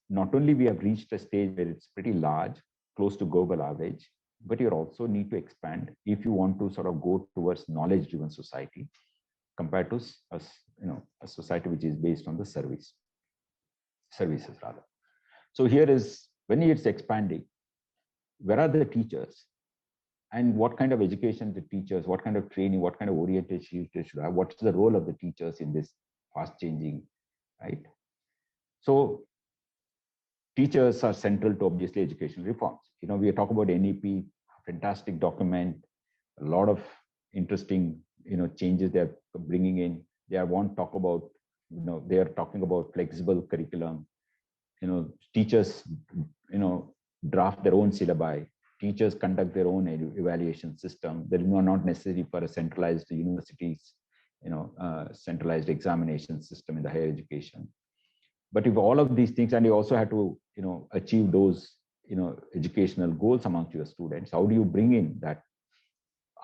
not only we have reached a stage where it's pretty large, close to global average, but you also need to expand if you want to sort of go towards knowledge-driven society compared to a society which is based on the services rather. So here is when it's expanding, where are the teachers? And what kind of education the teachers, what kind of training, what kind of orientation they should have, what's the role of the teachers in this fast changing, right? So teachers are central to obviously educational reforms. We talk about NEP, fantastic document, a lot of interesting, changes they're bringing in. They won't talk about, they are talking about flexible curriculum. Teachers, draft their own syllabi. Teachers conduct their own evaluation system. There is not necessary for a centralized universities, centralized examination system in the higher education. But if all of these things, and you also have to, achieve those, educational goals amongst your students, how do you bring in that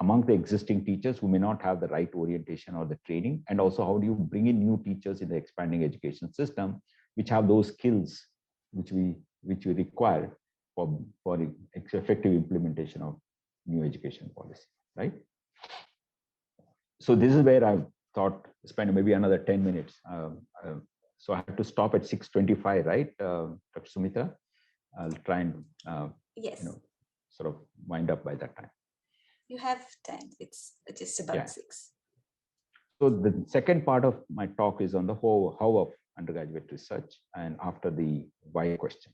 among the existing teachers who may not have the right orientation or the training? And also, how do you bring in new teachers in the expanding education system, which have those skills which we require for effective implementation of new education policy, right? So this is where I thought spend maybe another 10 minutes. So I have to stop at 6:25, right, Dr. Sumitra? I'll try and yes, sort of wind up by that time. You have time. It's just about 6. So the second part of my talk is on the how of undergraduate research, and after the why question.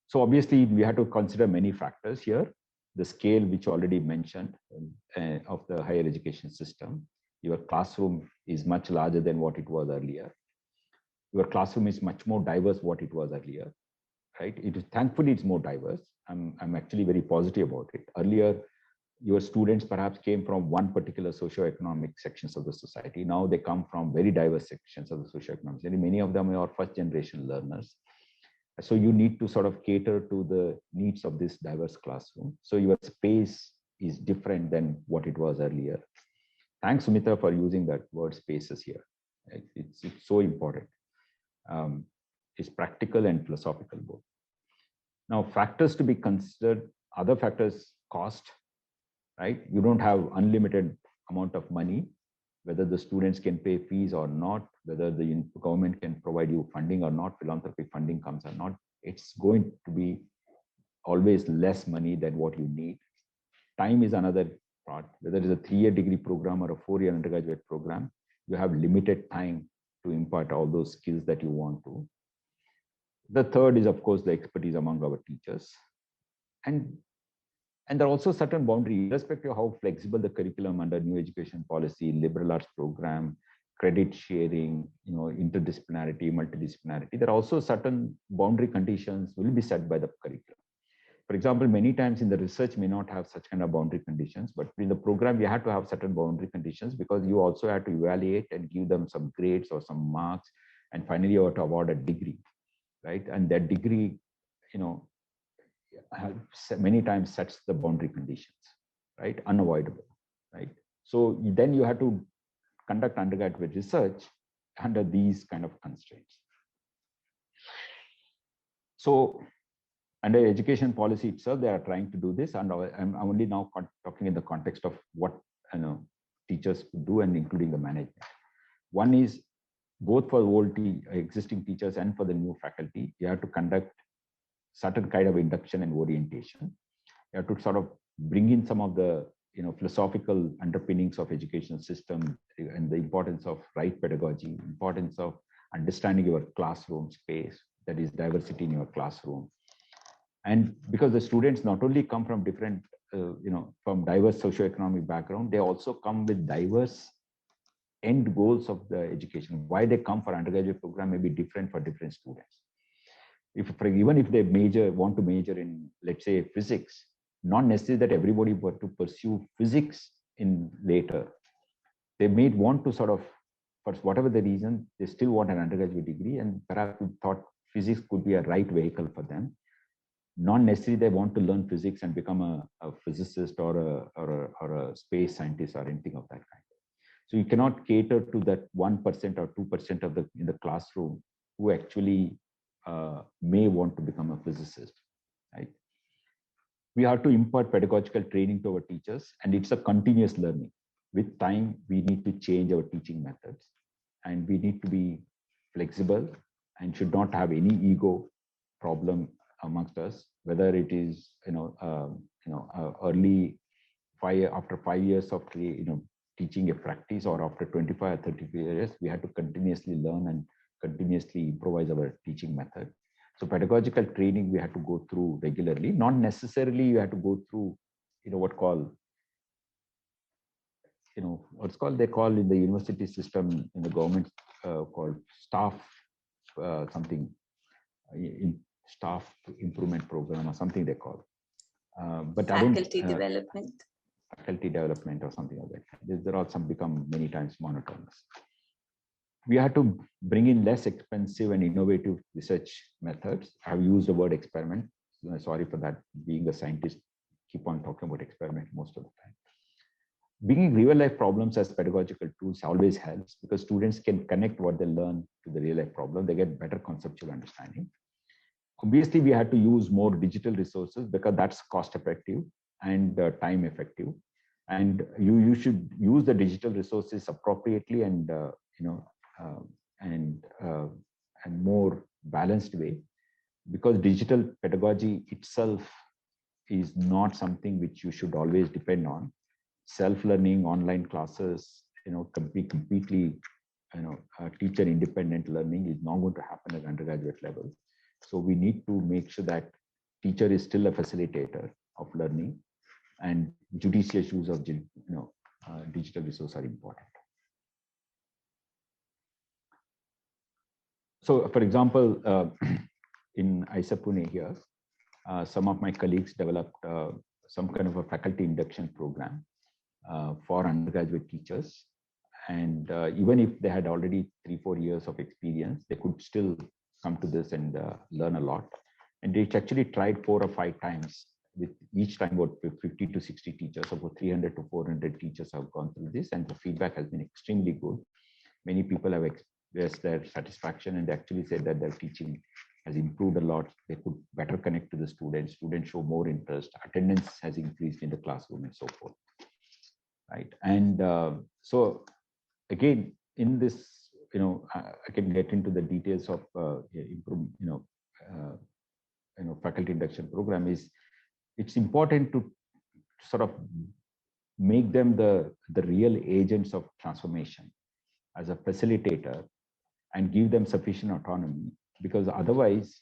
So obviously we have to consider many factors here. The scale, which already mentioned, of the higher education system. Your classroom is much larger than what it was earlier. Your classroom is much more diverse what it was earlier, right? Thankfully it's more diverse. I'm actually very positive about it. Earlier, your students perhaps came from one particular socioeconomic sections of the society. Now they come from very diverse sections of the socioeconomic. And many of them are first generation learners. So you need to sort of cater to the needs of this diverse classroom. So your space is different than what it was earlier. Thanks, Sumita, for using that word spaces here. It's so important. It's practical and philosophical both. Now, factors to be considered, other factors, cost, right? You don't have unlimited amount of money, whether the students can pay fees or not, whether the government can provide you funding or not, philanthropic funding comes or not. It's going to be always less money than what you need. Time is another part, whether it's a 3-year degree program or a 4-year undergraduate program, you have limited time to impart all those skills that you want to. The third is, of course, the expertise among our teachers. And there are also certain boundaries, irrespective of how flexible the curriculum under new education policy, liberal arts program, credit sharing, interdisciplinarity, multidisciplinarity. There are also certain boundary conditions will be set by the curriculum. For example, many times in the research may not have such kind of boundary conditions, but in the program, you have to have certain boundary conditions because you also have to evaluate and give them some grades or some marks. And finally, you have to award a degree, right? And that degree, many times sets the boundary conditions, right? Unavoidable, right? So then you have to conduct undergraduate research under these kind of constraints. So under education policy itself, they are trying to do this, and I'm only now talking in the context of what teachers do and including the management. One is both for old existing teachers and for the new faculty, you have to conduct certain kind of induction and orientation. You have to sort of bring in some of the philosophical underpinnings of education system and the importance of right pedagogy, importance of understanding your classroom space, that is diversity in your classroom. And because the students not only come from different from diverse socioeconomic background, they also come with diverse end goals of the education. Why they come for undergraduate program may be different for different students. Even if they want to major in, let's say, physics, not necessarily that everybody want to pursue physics in later. They may want to sort of, for whatever the reason, they still want an undergraduate degree, and perhaps thought physics could be a right vehicle for them. Not necessarily they want to learn physics and become a physicist or a space scientist or anything of that kind. So you cannot cater to that 1% or 2% of in the classroom who actually may want to become a physicist, right? We have to impart pedagogical training to our teachers, and it's a continuous learning. With time, we need to change our teaching methods, and we need to be flexible and should not have any ego problem amongst us, whether it is after 5 years of teaching a practice, or after 25 or 30 years, we have to continuously learn and continuously improvise our teaching method. So pedagogical training we have to go through regularly. Not necessarily you have to go through they call in the university system in the government called staff staff improvement program or something they call. But faculty development. Faculty development or something like that. There are some become many times monotonous. We have to bring in less expensive and innovative research methods. I've used the word experiment. Sorry for that. Being a scientist, keep on talking about experiment most of the time. Bringing real life problems as pedagogical tools always helps, because students can connect what they learn to the real life problem. They get better conceptual understanding. Obviously, we had to use more digital resources because that's cost effective and time effective. And you should use the digital resources appropriately and more balanced way, because digital pedagogy itself is not something which you should always depend on. Self-learning, online classes, completely, teacher independent learning is not going to happen at undergraduate level. So we need to make sure that teacher is still a facilitator of learning, and judicious use of digital resources are important. So, for example, in IISER Pune here, some of my colleagues developed some kind of a faculty induction program for undergraduate teachers. And even if they had already 3-4 years of experience, they could still come to this and learn a lot. And they actually tried 4 or 5 times, with each time about 50 to 60 teachers, about 300 to 400 teachers have gone through this, and the feedback has been extremely good. Many people have expressed their satisfaction, and they actually said that their teaching has improved a lot. They could better connect to the students. Students show more interest. Attendance has increased in the classroom and so forth. Right. And so again, in this, I can get into the details of faculty induction program. It's important to sort of make them the real agents of transformation as a facilitator, and give them sufficient autonomy, because otherwise,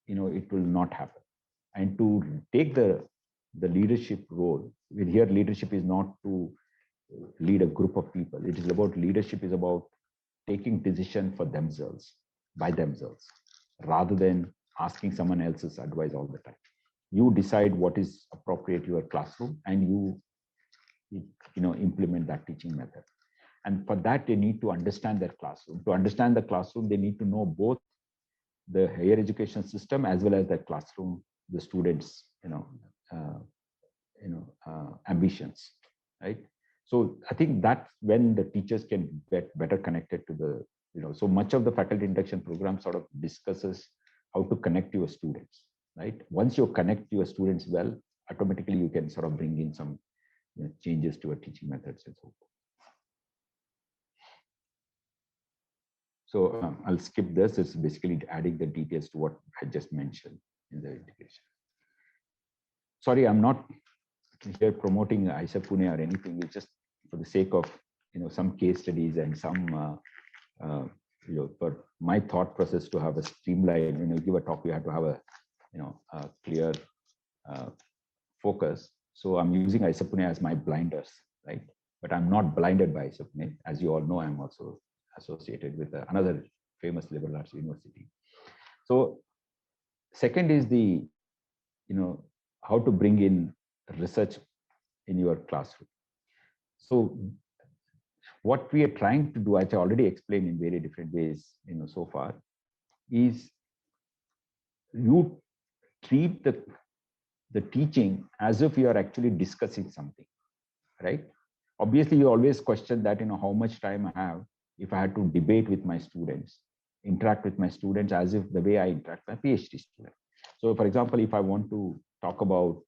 it will not happen. And to take the leadership role, here leadership is not to lead a group of people. It is about leadership is about taking decision for themselves, by themselves, rather than asking someone else's advice all the time. You decide what is appropriate to your classroom, and you implement that teaching method. And for that, they need to understand their classroom. To understand the classroom, they need to know both the higher education system as well as the classroom, the students, ambitions, right? So I think that's when the teachers can get better connected to the, so much of the faculty induction program sort of discusses how to connect your students, right? Once you connect your students well, automatically you can sort of bring in some changes to your teaching methods and so forth. So I'll skip this. It's basically adding the details to what I just mentioned in the integration. Sorry, I'm not here promoting IISER Pune or anything. It's just for the sake of some case studies and some for my thought process to have a streamline. When you give a talk, you have to have a clear focus. So I'm using IISER Pune as my blinders, right? But I'm not blinded by IISER Pune. As you all know, I'm also associated with another famous liberal arts university. So second is the, how to bring in research in your classroom. So what we are trying to do, which I already explained in very different ways, so far, is you treat the teaching as if you are actually discussing something, right? Obviously, you always question that, how much time I have if I had to debate with my students, interact with my students as if the way I interact with my PhD student. So for example, if I want to talk about,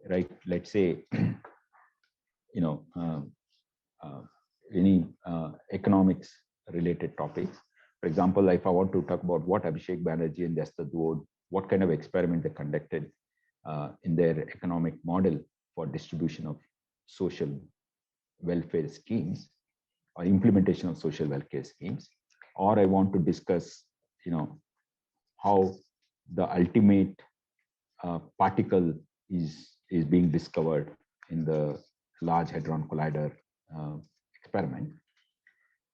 right, let's say, any economics related topics. For example, if I want to talk about what Abhishek Banerjee and Esther Duod, what kind of experiment they conducted in their economic model for distribution of social welfare schemes or implementation of social welfare schemes, or I want to discuss, how the ultimate particle is being discovered in the Large Hadron Collider experiment,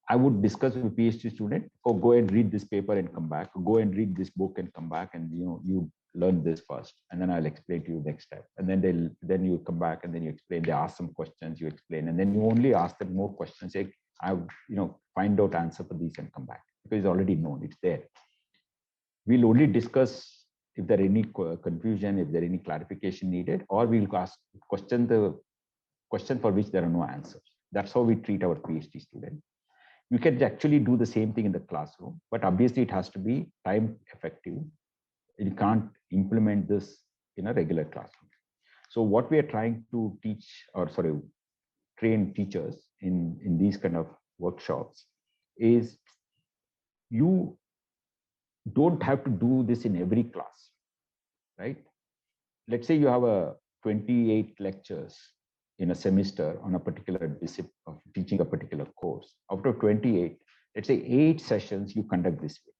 I would discuss with a PhD student, oh, go and read this paper and come back, go and read this book and come back, and you learn this first, and then I'll explain to you next step. And then you come back and then you explain, they ask some questions, you explain, and then you only ask them more questions, say, I find out answer for these and come back, because it's already known, it's there. We'll only discuss if there are any confusion, if there are any clarification needed, or we'll ask the question for which there are no answers. That's how we treat our PhD student. You can actually do the same thing in the classroom, but obviously it has to be time effective. You can't implement this in a regular classroom. So what we are trying to train teachers in these kind of workshops is, you don't have to do this in every class, right? Let's say you have 28 lectures in a semester on a particular discipline of teaching a particular course. Out of 28, let's say 8 sessions you conduct this way.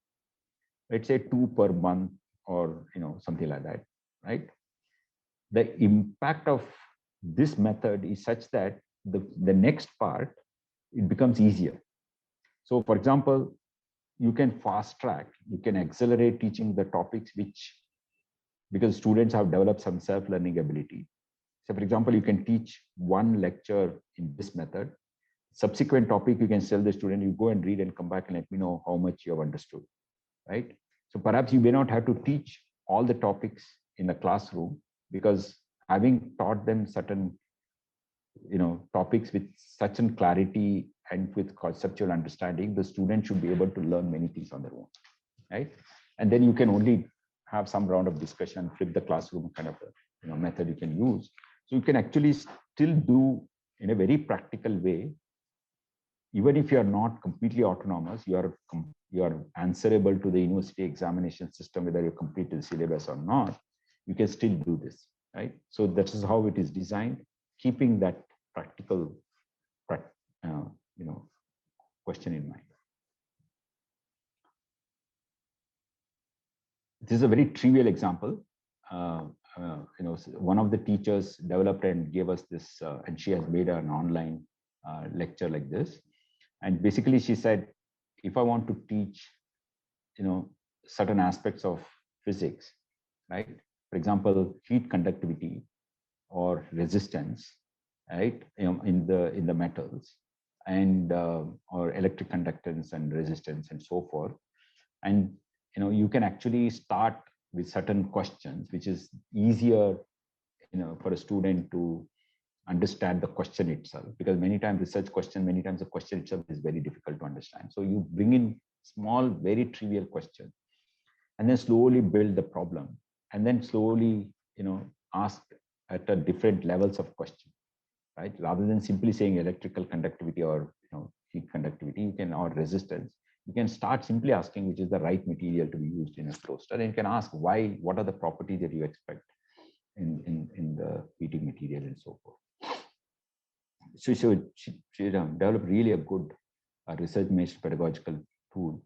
Let's say 2 per month, or something like that, right? The impact of this method is such that the next part, it becomes easier. So for example, you can fast track, you can accelerate teaching the topics because students have developed some self-learning ability. So for example, you can teach one lecture in this method. Subsequent topic, you can tell the student, you go and read and come back and let me know how much you have understood, right? So perhaps you may not have to teach all the topics in the classroom, because having taught them certain, topics with such a clarity and with conceptual understanding, the student should be able to learn many things on their own, right? And then you can only have some round of discussion, flip the classroom kind of method you can use. So you can actually still do in a very practical way, even if you are not completely autonomous, you are answerable to the university examination system, whether you complete the syllabus or not, you can still do this, right? So that is how it is designed, keeping that practical, question in mind. This is a very trivial example. One of the teachers developed and gave us this, and she has made an online lecture like this. And basically she said, if I want to teach, certain aspects of physics, right? For example, heat conductivity or resistance, right? In the metals, and or electric conductance and resistance and so forth. And you can actually start with certain questions, which is easier, for a student to understand the question itself, because many times the question itself is very difficult to understand. So you bring in small, very trivial question, and then slowly build the problem, and then slowly, ask at a different levels of question, right? Rather than simply saying electrical conductivity or heat conductivity, or resistance, you can start simply asking which is the right material to be used in a flow state, and you can ask why, what are the properties that you expect in the heating material and so forth. So she developed really a good research-based pedagogical tool,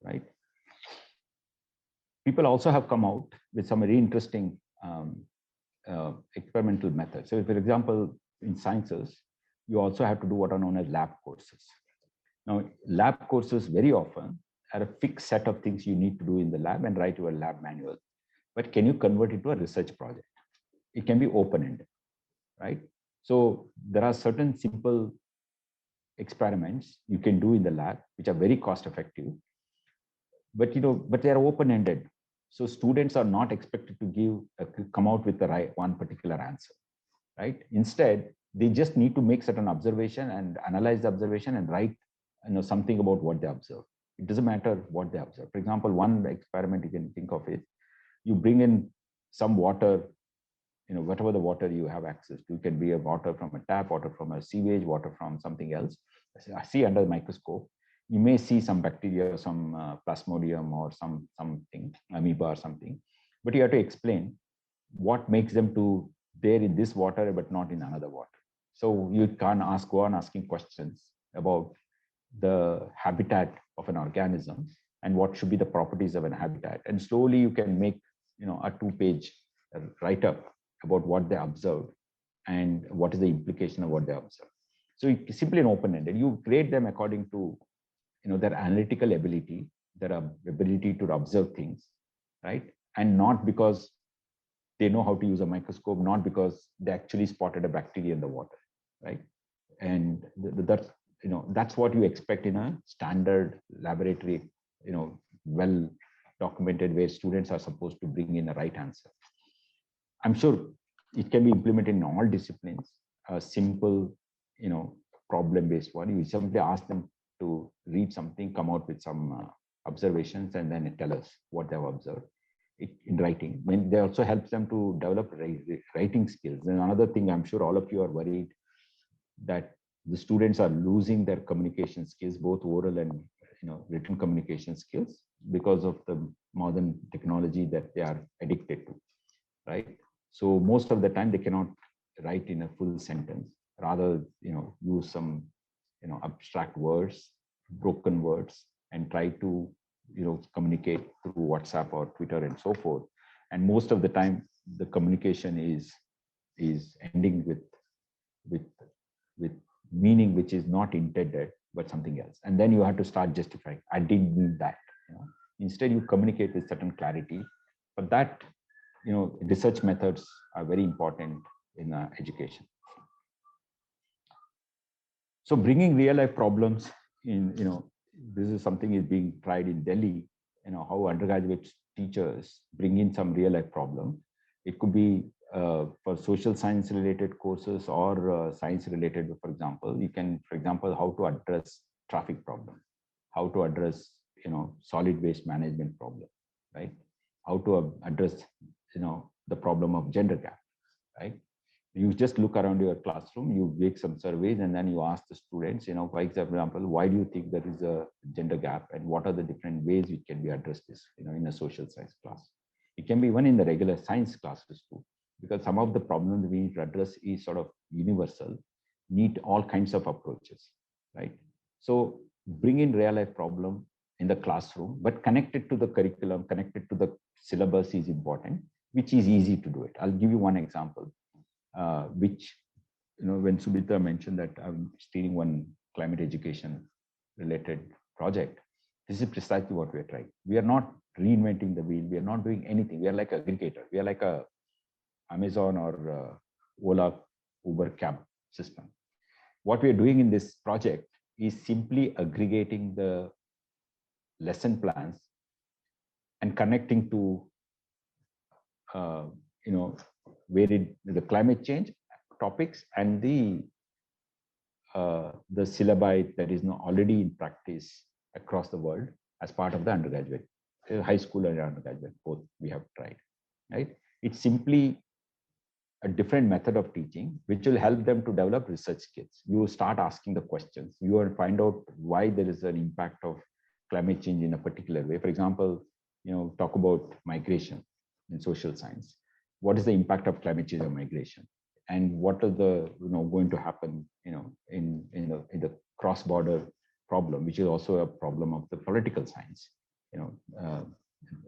right? People also have come out with some very interesting experimental methods. So, for example, in sciences, you also have to do what are known as lab courses. Now, lab courses very often are a fixed set of things you need to do in the lab and write your lab manual. But can you convert it to a research project? It can be open-ended, right? So there are certain simple experiments you can do in the lab, which are very cost-effective, but they are open-ended. So students are not expected to come out with the one particular answer, right? Instead, they just need to make certain observation and analyze the observation and write something about what they observe. It doesn't matter what they observe. For example, one experiment you can think of is you bring in some water, whatever the water you have access to. It can be a water from a tap, water from a sewage, water from something else. See under the microscope, you may see some bacteria, some plasmodium or something, amoeba or something, but you have to explain what makes them to there in this water but not in another water. So you can't go on asking questions about the habitat of an organism and what should be the properties of an habitat, and slowly you can make a 2-page write-up about what they observed and what is the implication of what they observed. So it's simply an open-ended. You grade them according to their analytical ability, their ability to observe things, right? And not because they know how to use a microscope, not because they actually spotted a bacteria in the water, right? And that's what you expect in a standard laboratory, well documented, where students are supposed to bring in the right answer. I'm sure it can be implemented in all disciplines. A simple, problem-based one. You simply ask them to read something, come out with some observations, and then tell us what they've observed in writing. When they also helps them to develop writing skills. And another thing, I'm sure all of you are worried that the students are losing their communication skills, both oral and written communication skills, because of the modern technology that they are addicted to, right? So most of the time they cannot write in a full sentence, rather use some abstract words, broken words, and try to communicate through WhatsApp or Twitter and so forth. And most of the time the communication is ending with meaning which is not intended but something else, and then you have to start justifying, I didn't mean that. Instead you communicate with certain clarity. But that research methods are very important in education. So bringing real life problems in, this is something is being tried in Delhi, how undergraduate teachers bring in some real life problem. It could be for social science related courses or science related. For example, you can, for example, how to address traffic problem, how to address, solid waste management problem, right? How to address, the problem of gender gap, right? You just look around your classroom, you make some surveys, and then you ask the students, for example, why do you think there is a gender gap, and what are the different ways it can be addressed this, in a social science class. It can be even in the regular science classes too, because some of the problems we need to address is sort of universal, need all kinds of approaches, right? So bring in real life problem in the classroom, but connected to the curriculum, connected to the syllabus is important, which is easy to do it. I'll give you one example. Which, when Subhita mentioned that I'm steering one climate education related project, this is precisely what we're trying. We are not reinventing the wheel. We are not doing anything. We are like an aggregator. We are like a Amazon or Ola, Uber cab system. What we are doing in this project is simply aggregating the lesson plans and connecting to, where the climate change topics and the syllabi that is now already in practice across the world as part of the undergraduate, high school and undergraduate, both we have tried, right? It's simply a different method of teaching, which will help them to develop research skills. You start asking the questions, you will find out why there is an impact of climate change in a particular way. For example, talk about migration in social science. What is the impact of climate change on migration, and what is the going to happen in the cross-border problem, which is also a problem of the political science,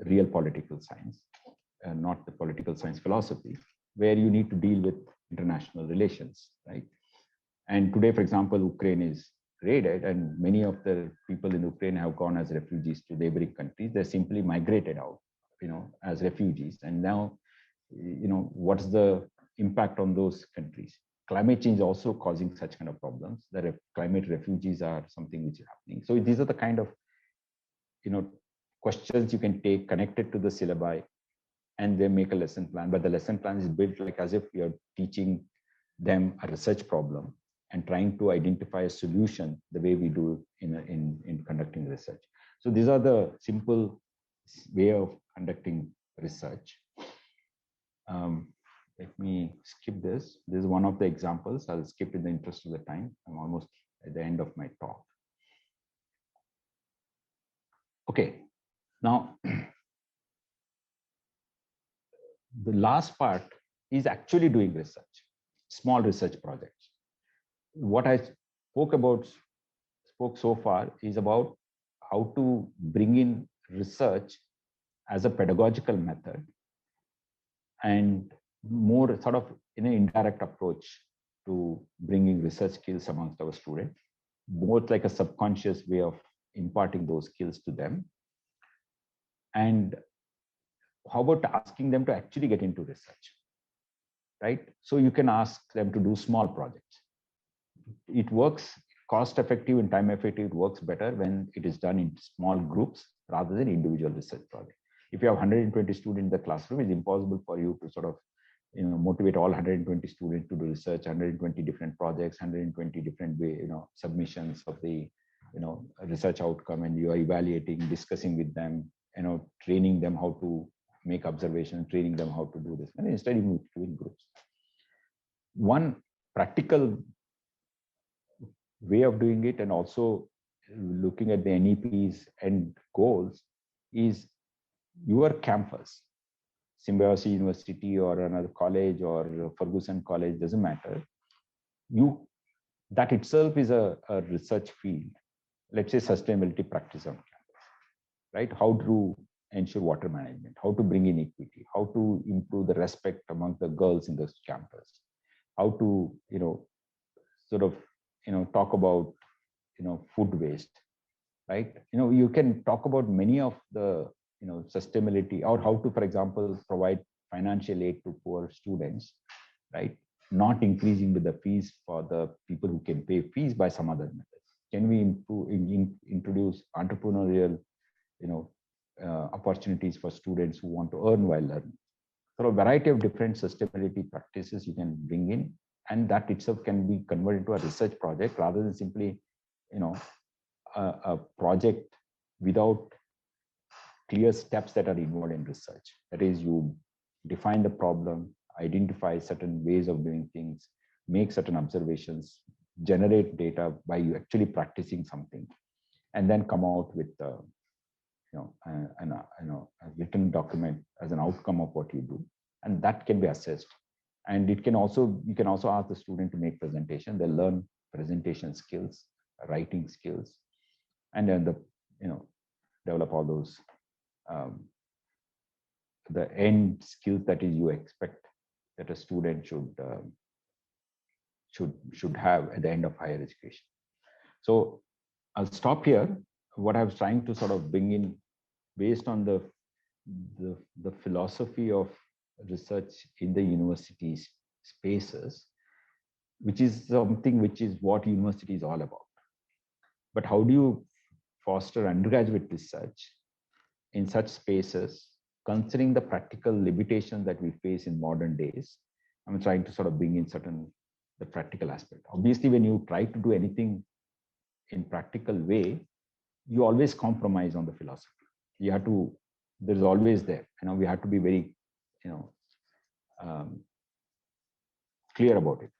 real political science, not the political science philosophy. where you need to deal with international relations, right? And today, for example, Ukraine is raided, and many of the people in Ukraine have gone as refugees to neighboring countries. They simply migrated out, as refugees. And now, what's the impact on those countries? Climate change also causing such kind of problems. The climate refugees are something which is happening. So these are the kind of, questions you can take connected to the syllabi, and they make a lesson plan. But the lesson plan is built like as if you're teaching them a research problem and trying to identify a solution the way we do in conducting research. So these are the simple way of conducting research. Let me skip this. This is one of the examples. I'll skip in the interest of the time. I'm almost at the end of my talk. Okay, now the last part is actually doing research, small research projects. What I spoke so far is about how to bring in research as a pedagogical method and more sort of in an indirect approach to bringing research skills amongst our students, both like a subconscious way of imparting those skills to them. And how about asking them to actually get into research, right? So you can ask them to do small projects. It works cost effective and time effective. It works better when it is done in small groups rather than individual research projects. If you have 120 students in the classroom, it's impossible for you to sort of motivate all 120 students to do research, 120 different projects, 120 different submissions of the research outcome, and you are evaluating, discussing with them, training them how to make observations, training them how to do this, and instead you move to in groups. One practical way of doing it, and also looking at the NEP's end goals, is your campus, Symbiosis University or another college or Ferguson College, doesn't matter. That itself is a research field. Let's say sustainability practice on campus, right? How to ensure water management, how to bring in equity, how to improve the respect among the girls in this campus, how to talk about food waste, right? You can talk about many of the sustainability, or how to, for example, provide financial aid to poor students, right? Not increasing with the fees for the people who can pay fees by some other methods. Can we introduce entrepreneurial opportunities for students who want to earn while learning? So a variety of different sustainability practices you can bring in, and that itself can be converted into a research project rather than simply a project without clear steps that are involved in research. That is, you define the problem, identify certain ways of doing things, make certain observations, generate data by you actually practicing something, and then come out with a written document as an outcome of what you do, and that can be assessed. And you can also ask the student to make presentation. They learn presentation skills, writing skills, and then develop all those the end skills that is you expect that a student should have at the end of higher education. So I'll stop here. What I was trying to sort of bring in, based on the philosophy of research in the university's spaces, which is something which is what university is all about. But how do you foster undergraduate research in such spaces, considering the practical limitations that we face in modern days? I'm trying to sort of bring in the practical aspect. Obviously, when you try to do anything in practical way, you always compromise on the philosophy. You have to, there's always there, we have to be very, clear about it,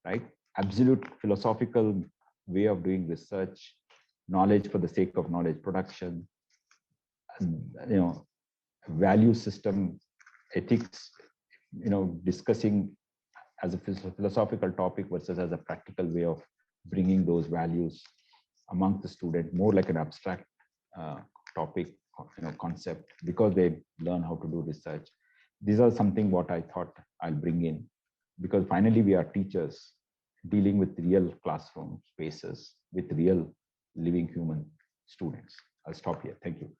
right? Absolute philosophical way of doing research, knowledge for the sake of knowledge production, value system, ethics, discussing as a philosophical topic versus as a practical way of bringing those values among the student, more like an abstract topic, concept, because they learn how to do research. these are something what I thought I'll bring in, because finally we are teachers dealing with real classroom spaces with real living human students. I'll stop here. Thank you.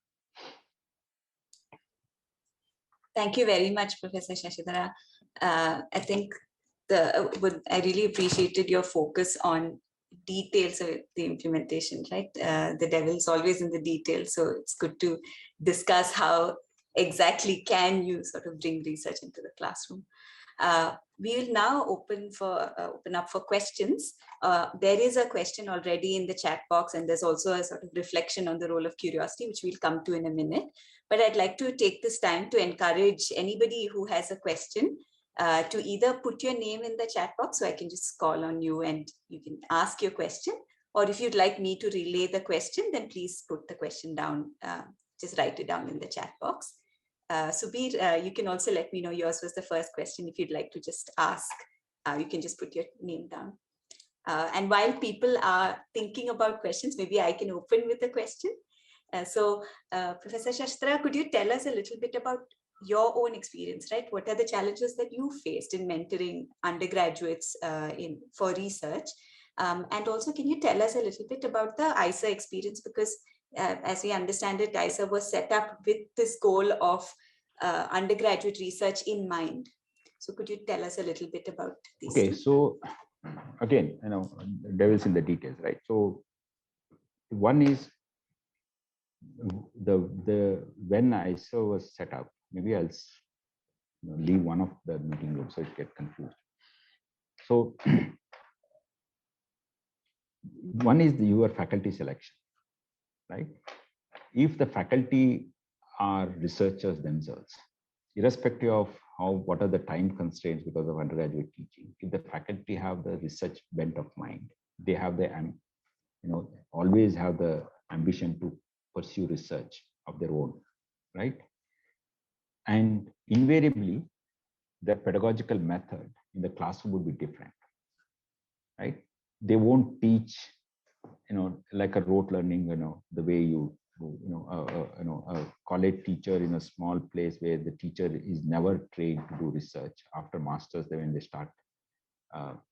Thank you very much, Professor Shashidhara. I think I really appreciated your focus on details of the implementation, right? The devil's always in the details, so it's good to discuss how exactly can you sort of bring research into the classroom. We will now open up for questions. There is a question already in the chat box, and there's also a sort of reflection on the role of curiosity, which we'll come to in a minute. But I'd like to take this time to encourage anybody who has a question to either put your name in the chat box, so I can just call on you and you can ask your question, or if you'd like me to relay the question, then please put the question down, just write it down in the chat box. Subir, you can also let me know yours was the first question. If you'd like to just ask, you can just put your name down. And while people are thinking about questions, maybe I can open with a question. Professor Shashidhara, could you tell us a little bit about your own experience, right? What are the challenges that you faced in mentoring undergraduates for research? And also, can you tell us a little bit about the IISER experience? Because as we understand it, IISER was set up with this goal of undergraduate research in mind. So could you tell us a little bit about these? Okay, so again, the devil's in the details, right? So one is when IISER was set up, maybe I'll leave one of the meeting rooms so it gets confused. So one is your faculty selection, right? If the faculty are researchers themselves, irrespective of what are the time constraints because of undergraduate teaching, if the faculty have the research bent of mind, they have the always have the ambition to pursue research of their own, right? And invariably, their pedagogical method in the classroom would be different, right? They won't teach, like a rote learning, the way you a college teacher in a small place where the teacher is never trained to do research after masters, when they start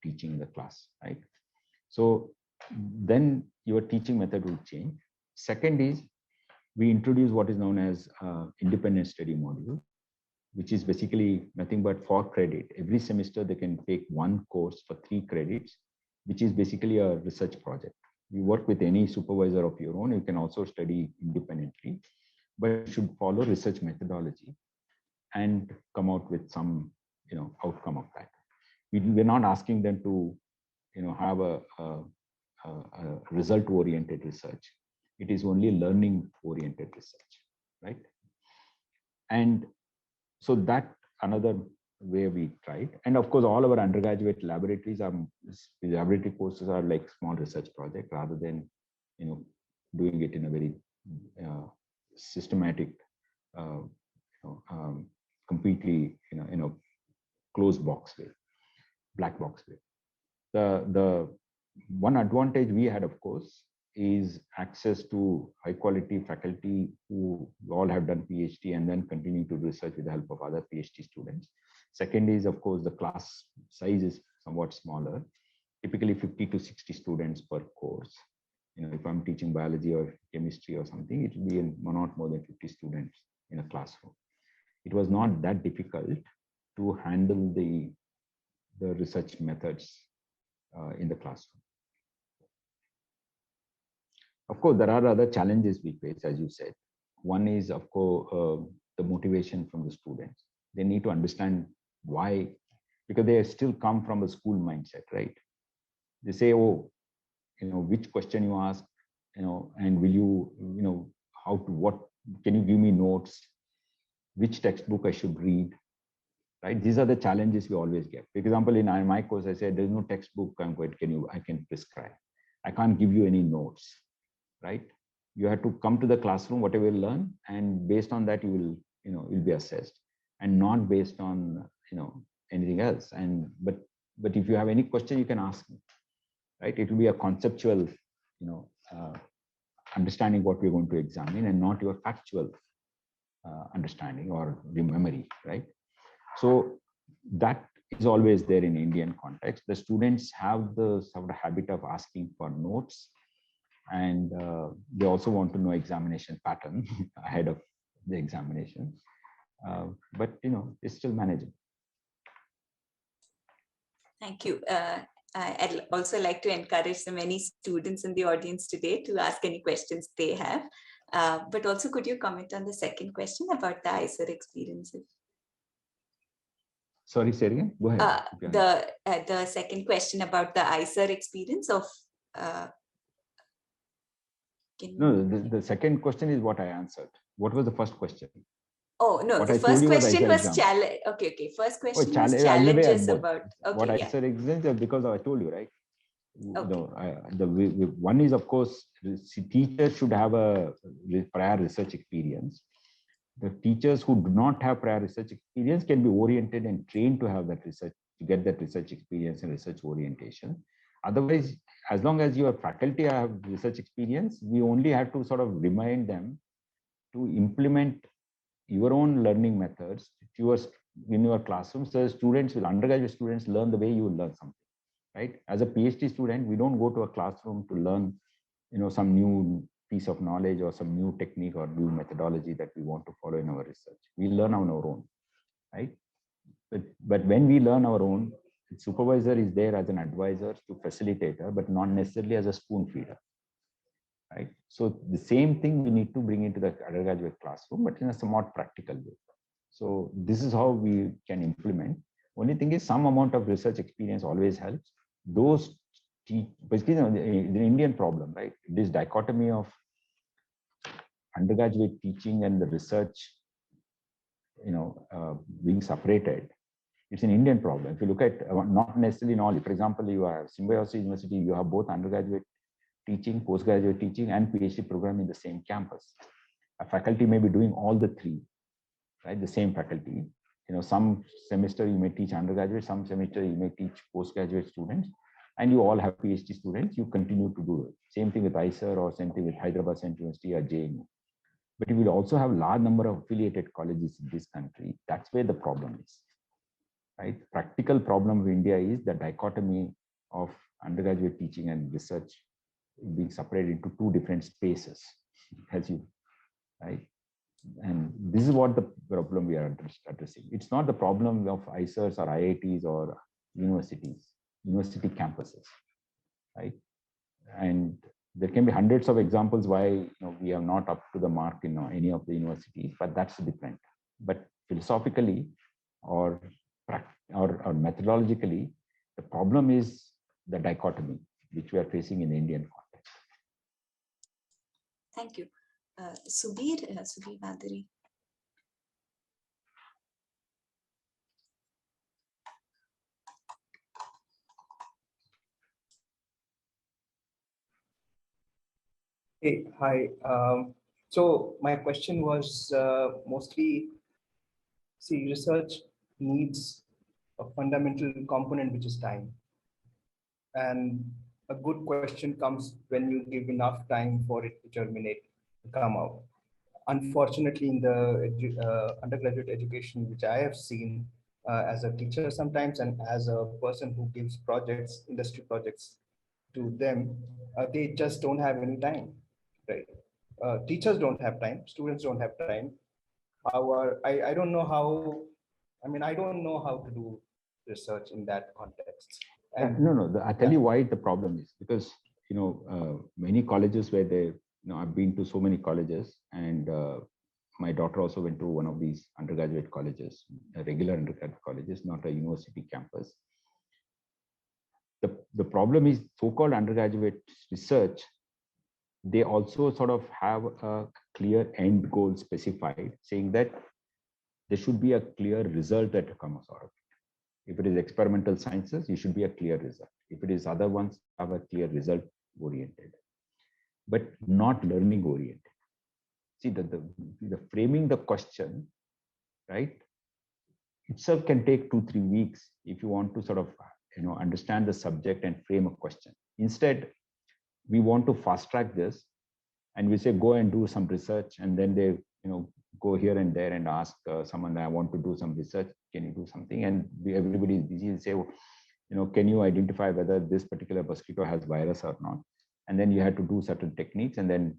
teaching the class, right? So then your teaching method will change. Second is, we introduce what is known as independent study module, which is basically nothing but for credit. Every semester they can take one course for 3 credits, which is basically a research project. You work with any supervisor of your own. You can also study independently, but you should follow research methodology and come out with some, outcome of that. We're not asking them to, have a result-oriented research. It is only learning-oriented research, right? And so that another way we tried. And of course, all our undergraduate laboratory courses are like small research project rather than, doing it in a very systematic, completely, closed box way, black box way. The one advantage we had, of course, is access to high quality faculty who all have done PhD and then continue to research with the help of other PhD students. Second is, of course, the class size is somewhat smaller, typically 50 to 60 students per course. If I'm teaching biology or chemistry or something, it will be not more than 50 students in a classroom. It was not that difficult to handle the research methods in the classroom. Of course, there are other challenges we face, as you said. One is, of course, the motivation from the students. They need to understand why, because they still come from a school mindset, right? They say, oh, which question you ask, and will you, what, can you give me notes? Which textbook I should read, right? These are the challenges we always get. For example, in my course, I said, there's no textbook I can prescribe. I can't give you any notes, right? You have to come to the classroom, whatever you learn, and based on that, you will, you'll be assessed, and not based on, anything else. And but if you have any question, you can ask me, right? It will be a conceptual, understanding what we're going to examine, and not your factual understanding or the memory, right? So that is always there in Indian context. The students have the sort of habit of asking for notes, and they also want to know examination pattern ahead of the examination. But it's still manageable. Thank you. I'd also like to encourage the many students in the audience today to ask any questions they have. But also, could you comment on the second question about the IISER experiences? Sorry, say again. Go ahead. The second question about the IISER experience of. No, the second question is what I answered. What was the first question? Oh, no, what the first question was challenge. Okay. First question was challenges about. Okay, what I said exams, because I told you, right? Okay. One is, of course, the teachers should have a prior research experience. The teachers who do not have prior research experience can be oriented and trained to have that research, to get that research experience and research orientation. Otherwise, as long as your faculty have research experience, we only have to sort of remind them to implement your own learning methods in your classrooms. So students undergraduate students learn the way you will learn something, right? As a PhD student, we don't go to a classroom to learn, some new piece of knowledge or some new technique or new methodology that we want to follow in our research. We learn on our own, right? But when we learn our own, the supervisor is there as an advisor to facilitator, but not necessarily as a spoon feeder, right? So the same thing we need to bring into the undergraduate classroom, but in a somewhat practical way. So this is how we can implement. Only thing is, some amount of research experience always helps. Those basically the Indian problem, right? This dichotomy of undergraduate teaching and the research, being separated. It's an Indian problem. If you look at, not necessarily in all, for example, you have Symbiosis University, you have both undergraduate teaching, postgraduate teaching, and PhD program in the same campus. A faculty may be doing all the three, right? The same faculty. Some semester you may teach undergraduate, some semester you may teach postgraduate students, and you all have PhD students, you continue to do it. Same thing with IISER, or same thing with Hyderabad Central University or JNU. But you will also have a large number of affiliated colleges in this country. That's where the problem is, right? Practical problem of India is the dichotomy of undergraduate teaching and research being separated into two different spaces, right? And this is what the problem we are addressing. It's not the problem of IISERs or IITs or university campuses, right? And there can be hundreds of examples why we are not up to the mark in any of the universities, but that's different. But philosophically or methodologically, the problem is the dichotomy which we are facing in the Indian context. Thank you. Subir Madhuri. Hey, hi. So my question was mostly, research needs a fundamental component, which is time. And a good question comes when you give enough time for it to germinate, to come out. Unfortunately, in the undergraduate education, which I have seen as a teacher sometimes, and as a person who gives projects, industry projects to them, they just don't have any time, right? Teachers don't have time, students don't have time. I don't know how, I don't know how to do research in that context. And no, I tell you why the problem is, because, many colleges where they, I've been to so many colleges, and my daughter also went to one of these undergraduate colleges, regular undergraduate colleges, not a university campus. The problem is so-called undergraduate research, they also sort of have a clear end goal specified, saying that there should be a clear result that comes out of it. If it is experimental sciences, you should be a clear result. If it is other ones, have a clear result oriented, but not learning oriented. See, the framing the question, right, itself can take 2-3 weeks if you want to sort of understand the subject and frame a question. Instead, we want to fast track this, and we say go and do some research, and then they go here and there and ask someone, I want to do some research, can you do something? And everybody is busy and say, can you identify whether this particular mosquito has virus or not? And then you had to do certain techniques, and then,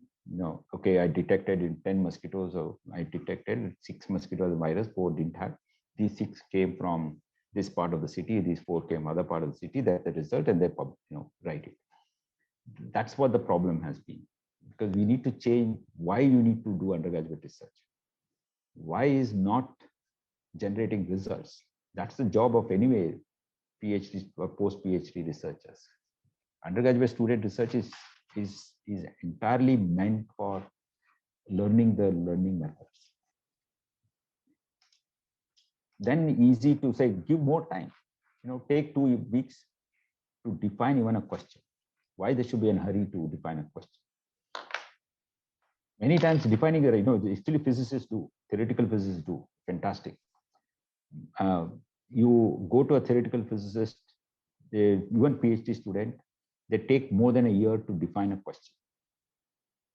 okay, I detected in 10 mosquitoes, or I detected 6 mosquitoes virus, 4 didn't have. These 6 came from this part of the city, these 4 came other part of the city. That's the result, and they write it. That's what the problem has been, because we need to change why you need to do undergraduate research. Why is not generating results? That's the job of anyway PhD or post-PhD researchers. Undergraduate student research is entirely meant for learning the learning methods. Then easy to say, give more time. Take 2 weeks to define even a question. Why there should be in a hurry to define a question? Many times defining actually physicists do, theoretical physicists do, fantastic. You go to a theoretical physicist, even PhD student, they take more than a year to define a question,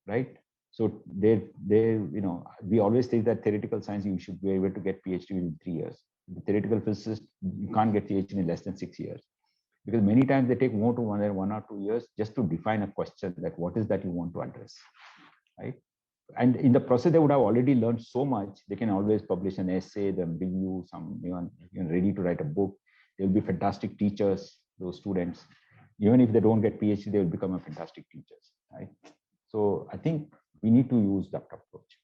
right? So we always think that theoretical science, you should be able to get PhD within 3 years. The theoretical physicist, you can't get PhD in less than 6 years, because many times they take more to 1 or 2 years just to define a question, that what is that you want to address, right? And in the process, they would have already learned so much. They can always publish an essay, then review some, ready to write a book. They'll be fantastic teachers, those students. Even if they don't get PhD, they will become a fantastic teachers, right? So I think we need to use that approach.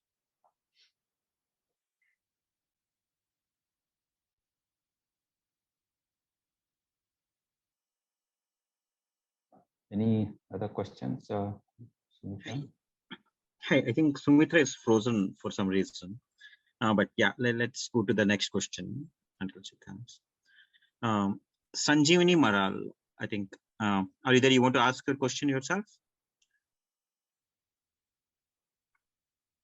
Any other questions? Hi, I think Sumitra is frozen for some reason. But yeah, let's go to the next question until she comes. Sanjeevani Maral, I think, are you there? You want to ask a question yourself?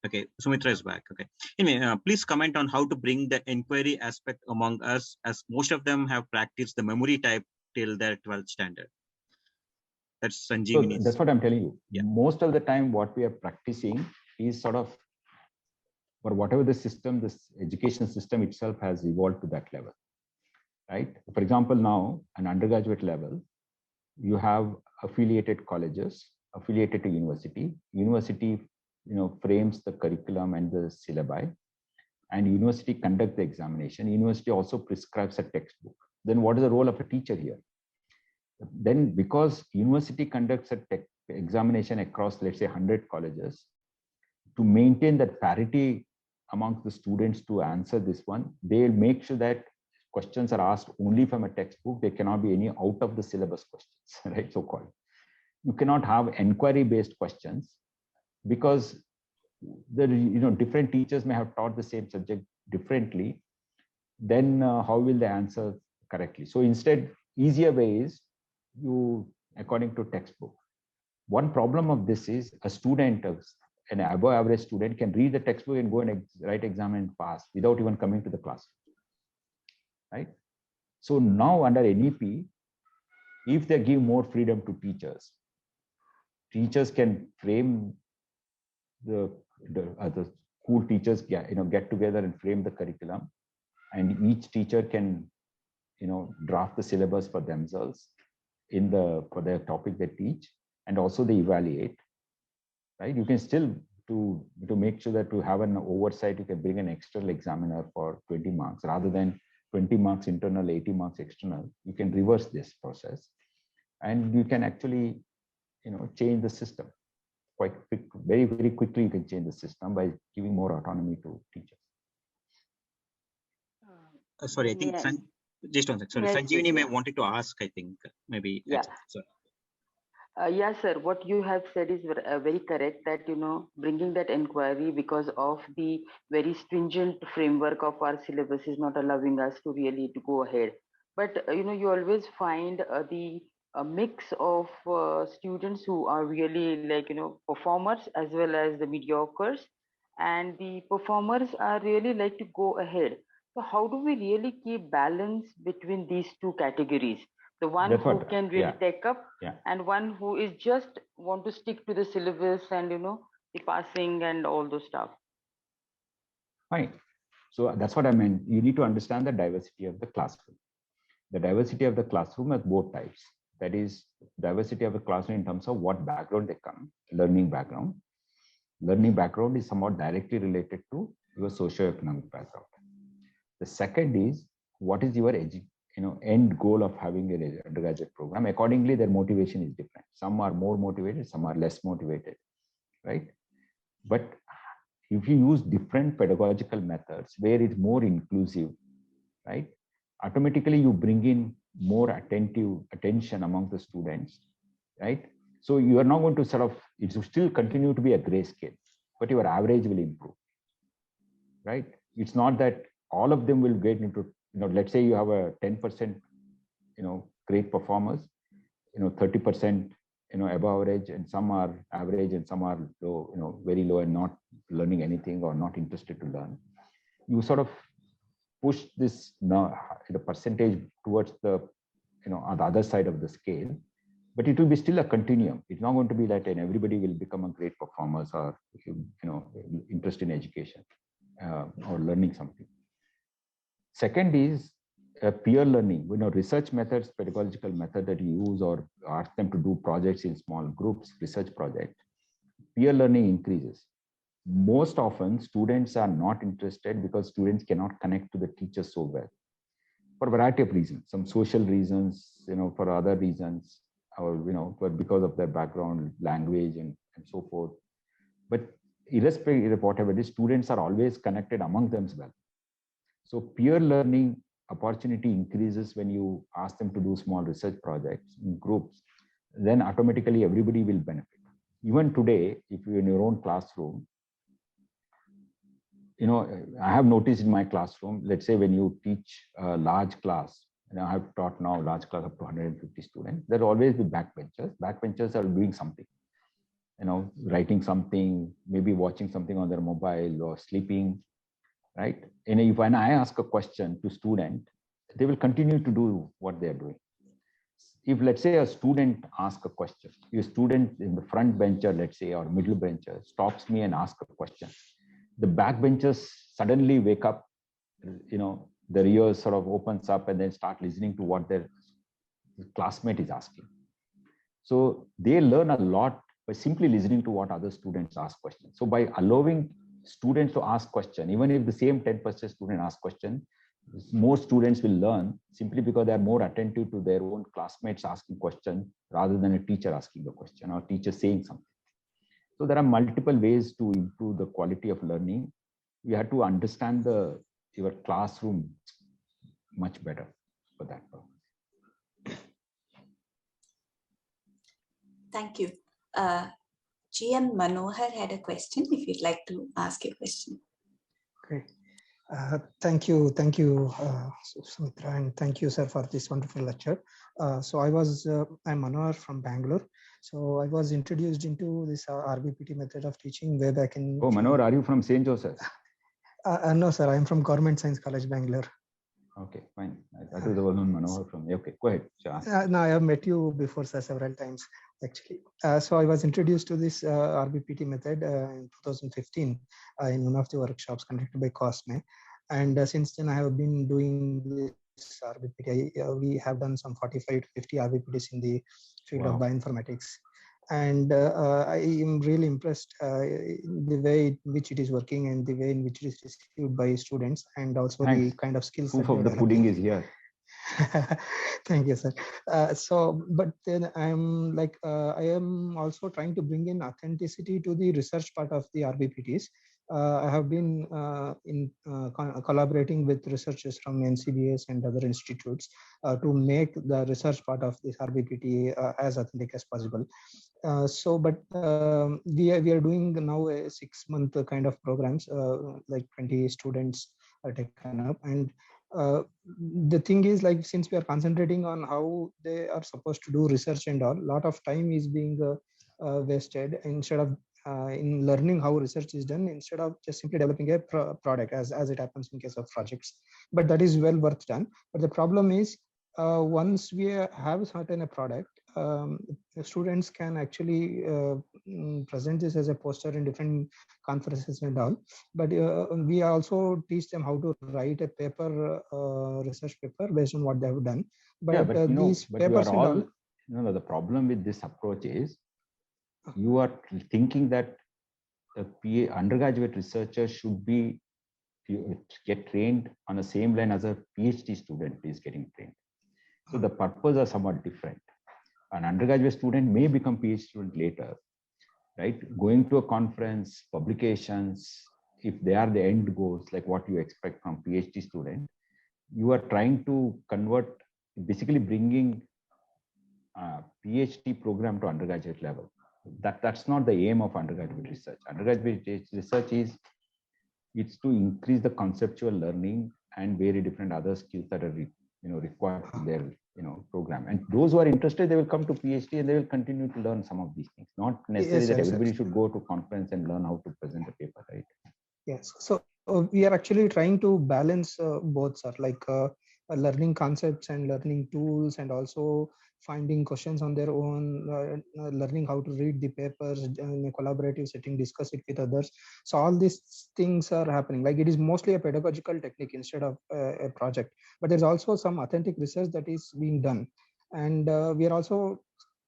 Okay, Sumitra is back. Okay. Anyway, please comment on how to bring the inquiry aspect among us, as most of them have practiced the memory type till their 12th standard. That's Sanjeevani. So that's what I'm telling you. Yeah. Most of the time, what we are practicing is sort of, or whatever the system, this education system itself has evolved to that level, right? For example, now an undergraduate level, you have affiliated colleges, affiliated to university. University, frames the curriculum and the syllabi, and university conduct the examination. University also prescribes a textbook. Then what is the role of a teacher here? Then because university conducts a examination across, let's say, 100 colleges, to maintain that parity amongst the students to answer this one, they'll make sure that questions are asked only from a textbook. There cannot be any out of the syllabus questions, right? So called. You cannot have inquiry-based questions, because the different teachers may have taught the same subject differently. Then how will they answer correctly? So instead, easier way is you according to textbook. One problem of this is a student, an above average student, can read the textbook and go and write exam and pass without even coming to the class, right? So now under NEP, if they give more freedom to teachers, teachers can frame the school teachers get together and frame the curriculum, and each teacher can draft the syllabus for themselves for their topic they teach, and also they evaluate, right? You can still to make sure that to have an oversight, you can bring an external examiner for 20 marks rather than 20 marks internal, 80 marks external. You can reverse this process, and you can actually change the system quite quick, very, very quickly. You can change the system by giving more autonomy to teachers. Sorry, I think just one second. Sorry, yes, Sanjeevani may wanted to ask, I think, maybe. Yeah. Sorry. Yes, sir. What you have said is very correct, that, bringing that inquiry because of the very stringent framework of our syllabus is not allowing us to really to go ahead. But, you always find a mix of students who are really performers as well as the mediocres. And the performers are really like to go ahead. So how do we really keep balance between these two categories? The one who can really take up, and one who is just want to stick to the syllabus and the passing and all those stuff. Fine. So that's what I meant. You need to understand the diversity of the classroom. The diversity of the classroom has both types. That is, diversity of the classroom in terms of what background they come, learning background. Learning background is somewhat directly related to your socioeconomic background. The second is, what is your end goal of having an undergraduate program? Accordingly, their motivation is different. Some are more motivated, some are less motivated, right? But if you use different pedagogical methods where it's more inclusive, right? Automatically you bring in more attention among the students, right? So you are not going to sort of, it will still continue to be a grayscale, but your average will improve, right? It's not that all of them will get into, let's say you have a 10%, great performers, 30%, above average, and some are average and some are low, very low and not learning anything or not interested to learn. You sort of push this the percentage towards the, on the other side of the scale, but it will be still a continuum. It's not going to be that and everybody will become a great performers or, interest in education or learning something. Second is peer learning, research methods, pedagogical method that you use or ask them to do projects in small groups, research projects. Peer learning increases. Most often students are not interested because students cannot connect to the teachers so well for a variety of reasons, some social reasons, for other reasons, or, because of their background, language, and so forth. But irrespective of whatever it is, students are always connected among themselves. So peer learning opportunity increases when you ask them to do small research projects in groups, then automatically everybody will benefit. Even today, if you're in your own classroom, I have noticed in my classroom, let's say when you teach a large class, and I have taught now large class up to 150 students, there will always be backbenchers. Backbenchers are doing something, writing something, maybe watching something on their mobile or sleeping, right? And if when I ask a question to student, they will continue to do what they're doing. If let's say a student asks a question, a student in the front bencher, let's say, or middle bencher stops me and asks a question, the backbenchers suddenly wake up, their ears sort of opens up and then start listening to what their classmate is asking. So they learn a lot by simply listening to what other students ask questions. So by allowing students to ask questions, even if the same 10% student asks question, more students will learn simply because they are more attentive to their own classmates asking questions rather than a teacher asking a question or teacher saying something. So there are multiple ways to improve the quality of learning. You have to understand your classroom much better for that purpose. Thank you. GM Manohar had a question. If you'd like to ask a question. Okay. Thank you, Sumitra, and thank you, sir, for this wonderful lecture. I'm Manohar from Bangalore. So I was introduced into this RBPT method of teaching way back in. Oh, Manohar, are you from St. Joseph? No, sir, I'm from Government Science College, Bangalore. Okay, fine. That was the one on Manohar from. Okay, go ahead. No, I have met you before, sir, several times, actually. So I was introduced to this RBPT method in 2015 in one of the workshops conducted by COSME. And since then, I have been doing this RBPT. We have done some 45 to 50 RBPTs in the field of bioinformatics. And I am really impressed in the way in which it is working and the way in which it is received by students, and also the kind of skills. Proof of the pudding is here. Thank you, sir. But then I'm like, I am also trying to bring in authenticity to the research part of the RBPTs. I have been collaborating with researchers from NCBS and other institutes to make the research part of this RBPT as authentic as possible. We are doing now a 6-month kind of programs, like 20 students are taken up. And the thing is, like, since we are concentrating on how they are supposed to do research and all, a lot of time is being wasted instead of in learning how research is done, instead of just simply developing a product as it happens in case of projects. But that is well worth done. But the problem is once we have certain a product, the students can actually present this as a poster in different conferences and all. But we also teach them how to write a paper, research paper based on what they have done. But, yeah, but these but papers you are all, and all, the problem with this approach is you are thinking that the undergraduate researcher should get trained on the same line as a PhD student is getting trained. So the purpose are somewhat different. An undergraduate student may become PhD student later, right? Going to a conference, publications, if they are the end goals, like what you expect from PhD student, you are trying to convert, basically bringing PhD program to undergraduate level. That's not the aim of undergraduate research. Undergraduate research it's to increase the conceptual learning and very different other skills that are required in their program. And those who are interested, they will come to PhD and they will continue to learn some of these things. Not necessarily that everybody should go to conference and learn how to present a paper, right? Yes. So we are actually trying to balance both, sir, like learning concepts and learning tools, and also finding questions on their own, learning how to read the papers in a collaborative setting, discuss it with others. So all these things are happening. Like it is mostly a pedagogical technique instead of a project. But there's also some authentic research that is being done. And we are also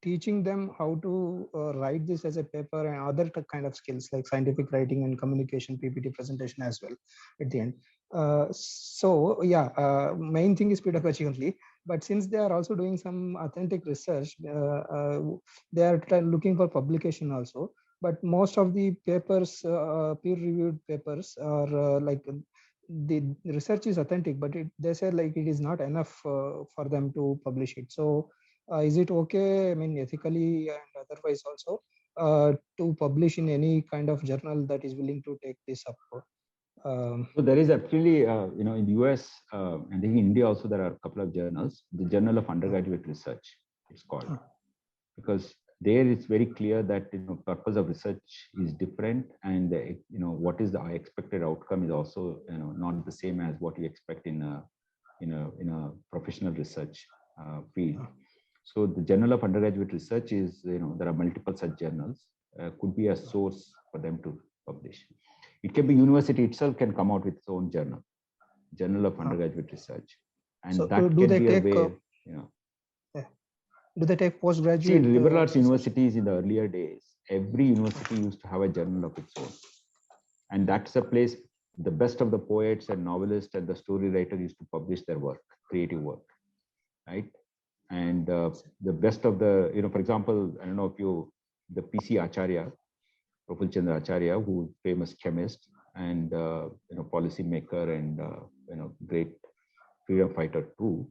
teaching them how to write this as a paper and other kind of skills like scientific writing and communication, PPT presentation as well at the end. So yeah, main thing is pedagogy only. But since they are also doing some authentic research, they are looking for publication also. But most of the papers, peer-reviewed papers, are like the research is authentic, but they say like it is not enough for them to publish it. So is it okay, I mean, ethically and otherwise also, to publish in any kind of journal that is willing to take this up? So there is actually, in the US, and in India also, there are a couple of journals. The Journal of Undergraduate Research, it's called, because there it's very clear that purpose of research is different, and what is the expected outcome is also not the same as what you expect in a professional research field. So the Journal of Undergraduate Research is, there are multiple such journals, could be a source for them to publish. It can be university itself can come out with its own journal, Journal of Undergraduate Research. And so that can be a way, do they take postgraduate? See, in liberal arts universities in the earlier days, every university used to have a journal of its own. And that's a place, the best of the poets and novelists and the story writers used to publish their work, creative work, right? And the best of the, for example, I don't know if the PC Acharya, Proful Chandra Acharya, who is famous chemist and policy maker and great freedom fighter too.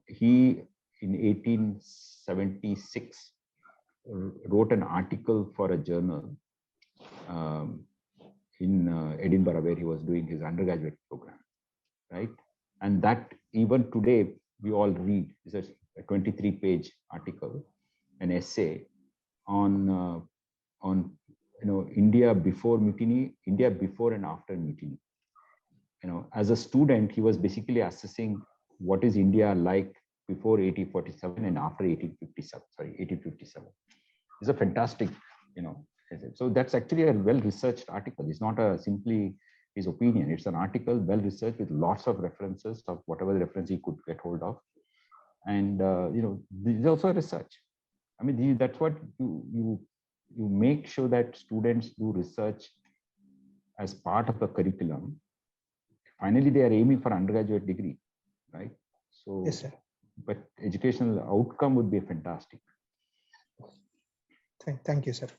He in 1876 wrote an article for a journal in Edinburgh, where he was doing his undergraduate program, right? And that even today we all read. It's a 23-page article, an essay on India before mutiny, India before and after mutiny. As a student, he was basically assessing what is India like before 1847 and after 1857. It's a fantastic, so that's actually a well-researched article. It's not simply his opinion. It's an article well-researched with lots of references of whatever the reference he could get hold of. And, this is also research. I mean, that's what you make sure that students do research as part of the curriculum. Finally, they are aiming for undergraduate degree, right? So, yes, sir. But educational outcome would be fantastic. Thank you, sir.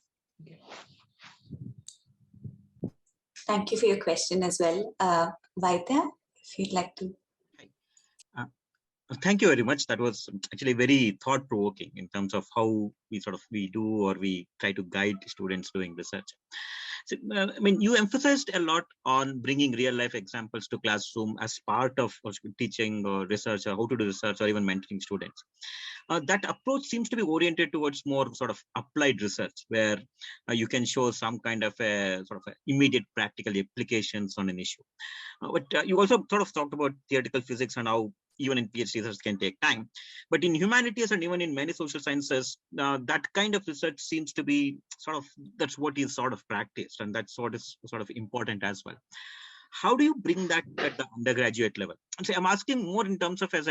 Thank you for your question as well. Vaidya, if you'd like to. Thank you very much. That was actually very thought-provoking in terms of how we do or we try to guide students doing research. So, I mean, you emphasized a lot on bringing real-life examples to classroom as part of teaching or research, or how to do research, or even mentoring students. That approach seems to be oriented towards more sort of applied research, where you can show some kind of a immediate practical applications on an issue. But you also sort of talked about theoretical physics and how even in PhD research can take time. But in humanities and even in many social sciences, that kind of research seems to be sort of, that's what is sort of practiced, and that's what is sort of important as well. How do you bring that at the undergraduate level? So I'm asking more in terms of as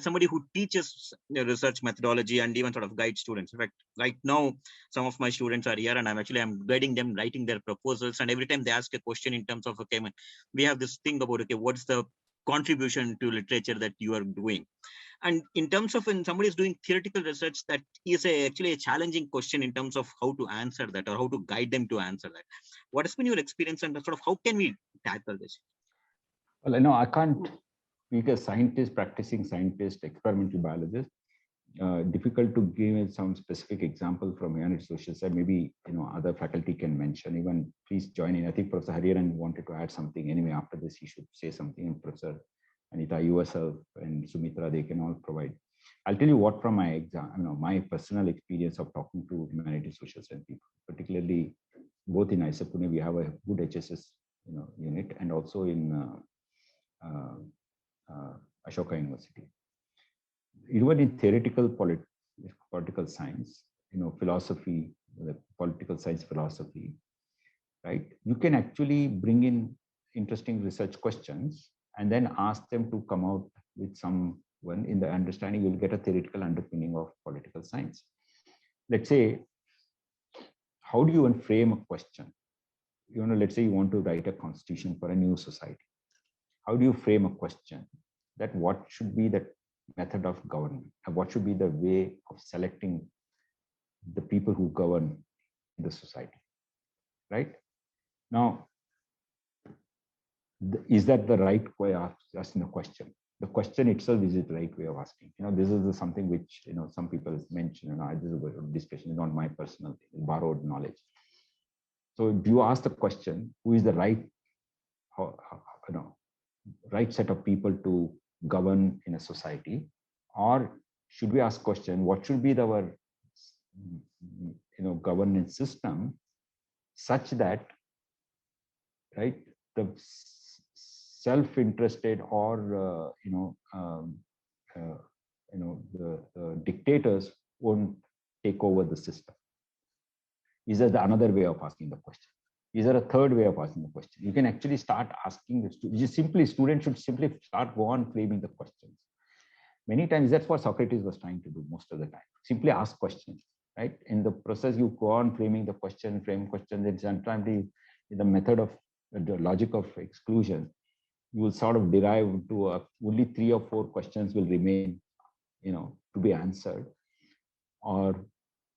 somebody who teaches research methodology and even sort of guide students. In fact, right now, some of my students are here and I'm guiding them, writing their proposals. And every time they ask a question in terms of, okay, we have this thing about, okay, what's the contribution to literature that you are doing? And in terms of when somebody is doing theoretical research, that is actually a challenging question in terms of how to answer that or how to guide them to answer that. What has been your experience and sort of how can we tackle this? Well, I can't speak as scientist, practicing scientist, experimental biologist. Difficult to give some specific example from humanities social side. Maybe other faculty can mention. Even please join in. I think Professor Hariharan wanted to add something. Anyway, after this, he should say something. And Professor Anita, yourself, and Sumitra, they can all provide. I'll tell you what from my exam, my personal experience of talking to humanities social science people, particularly both in IISER Pune, we have a good HSS unit, and also in Ashoka University. Even in theoretical political science, philosophy, the political science philosophy, right? You can actually bring in interesting research questions and then ask them to come out with someone in the understanding. You'll get a theoretical underpinning of political science. Let's say, how do you even frame a question? Let's say you want to write a constitution for a new society. How do you frame a question? That what should be the method of government? What should be the way of selecting the people who govern the society, right? Now, is that the right way of asking the question? The question itself is the right way of asking. This is something which some people mention. This is a discussion, not my personal thing, borrowed knowledge. So, do you ask the question? Who is the right, right set of people to govern in a society, or should we ask question? What should be our, governance system, such that, right, the self-interested or the dictators won't take over the system? Is there another way of asking the question? Is there a third way of asking the question? You can actually start asking the students should simply go on framing the questions. Many times that's what Socrates was trying to do most of the time. Simply ask questions, right? In the process, you go on framing the question, then sometimes the method of the logic of exclusion, you will sort of derive to only 3 or 4 questions will remain, to be answered or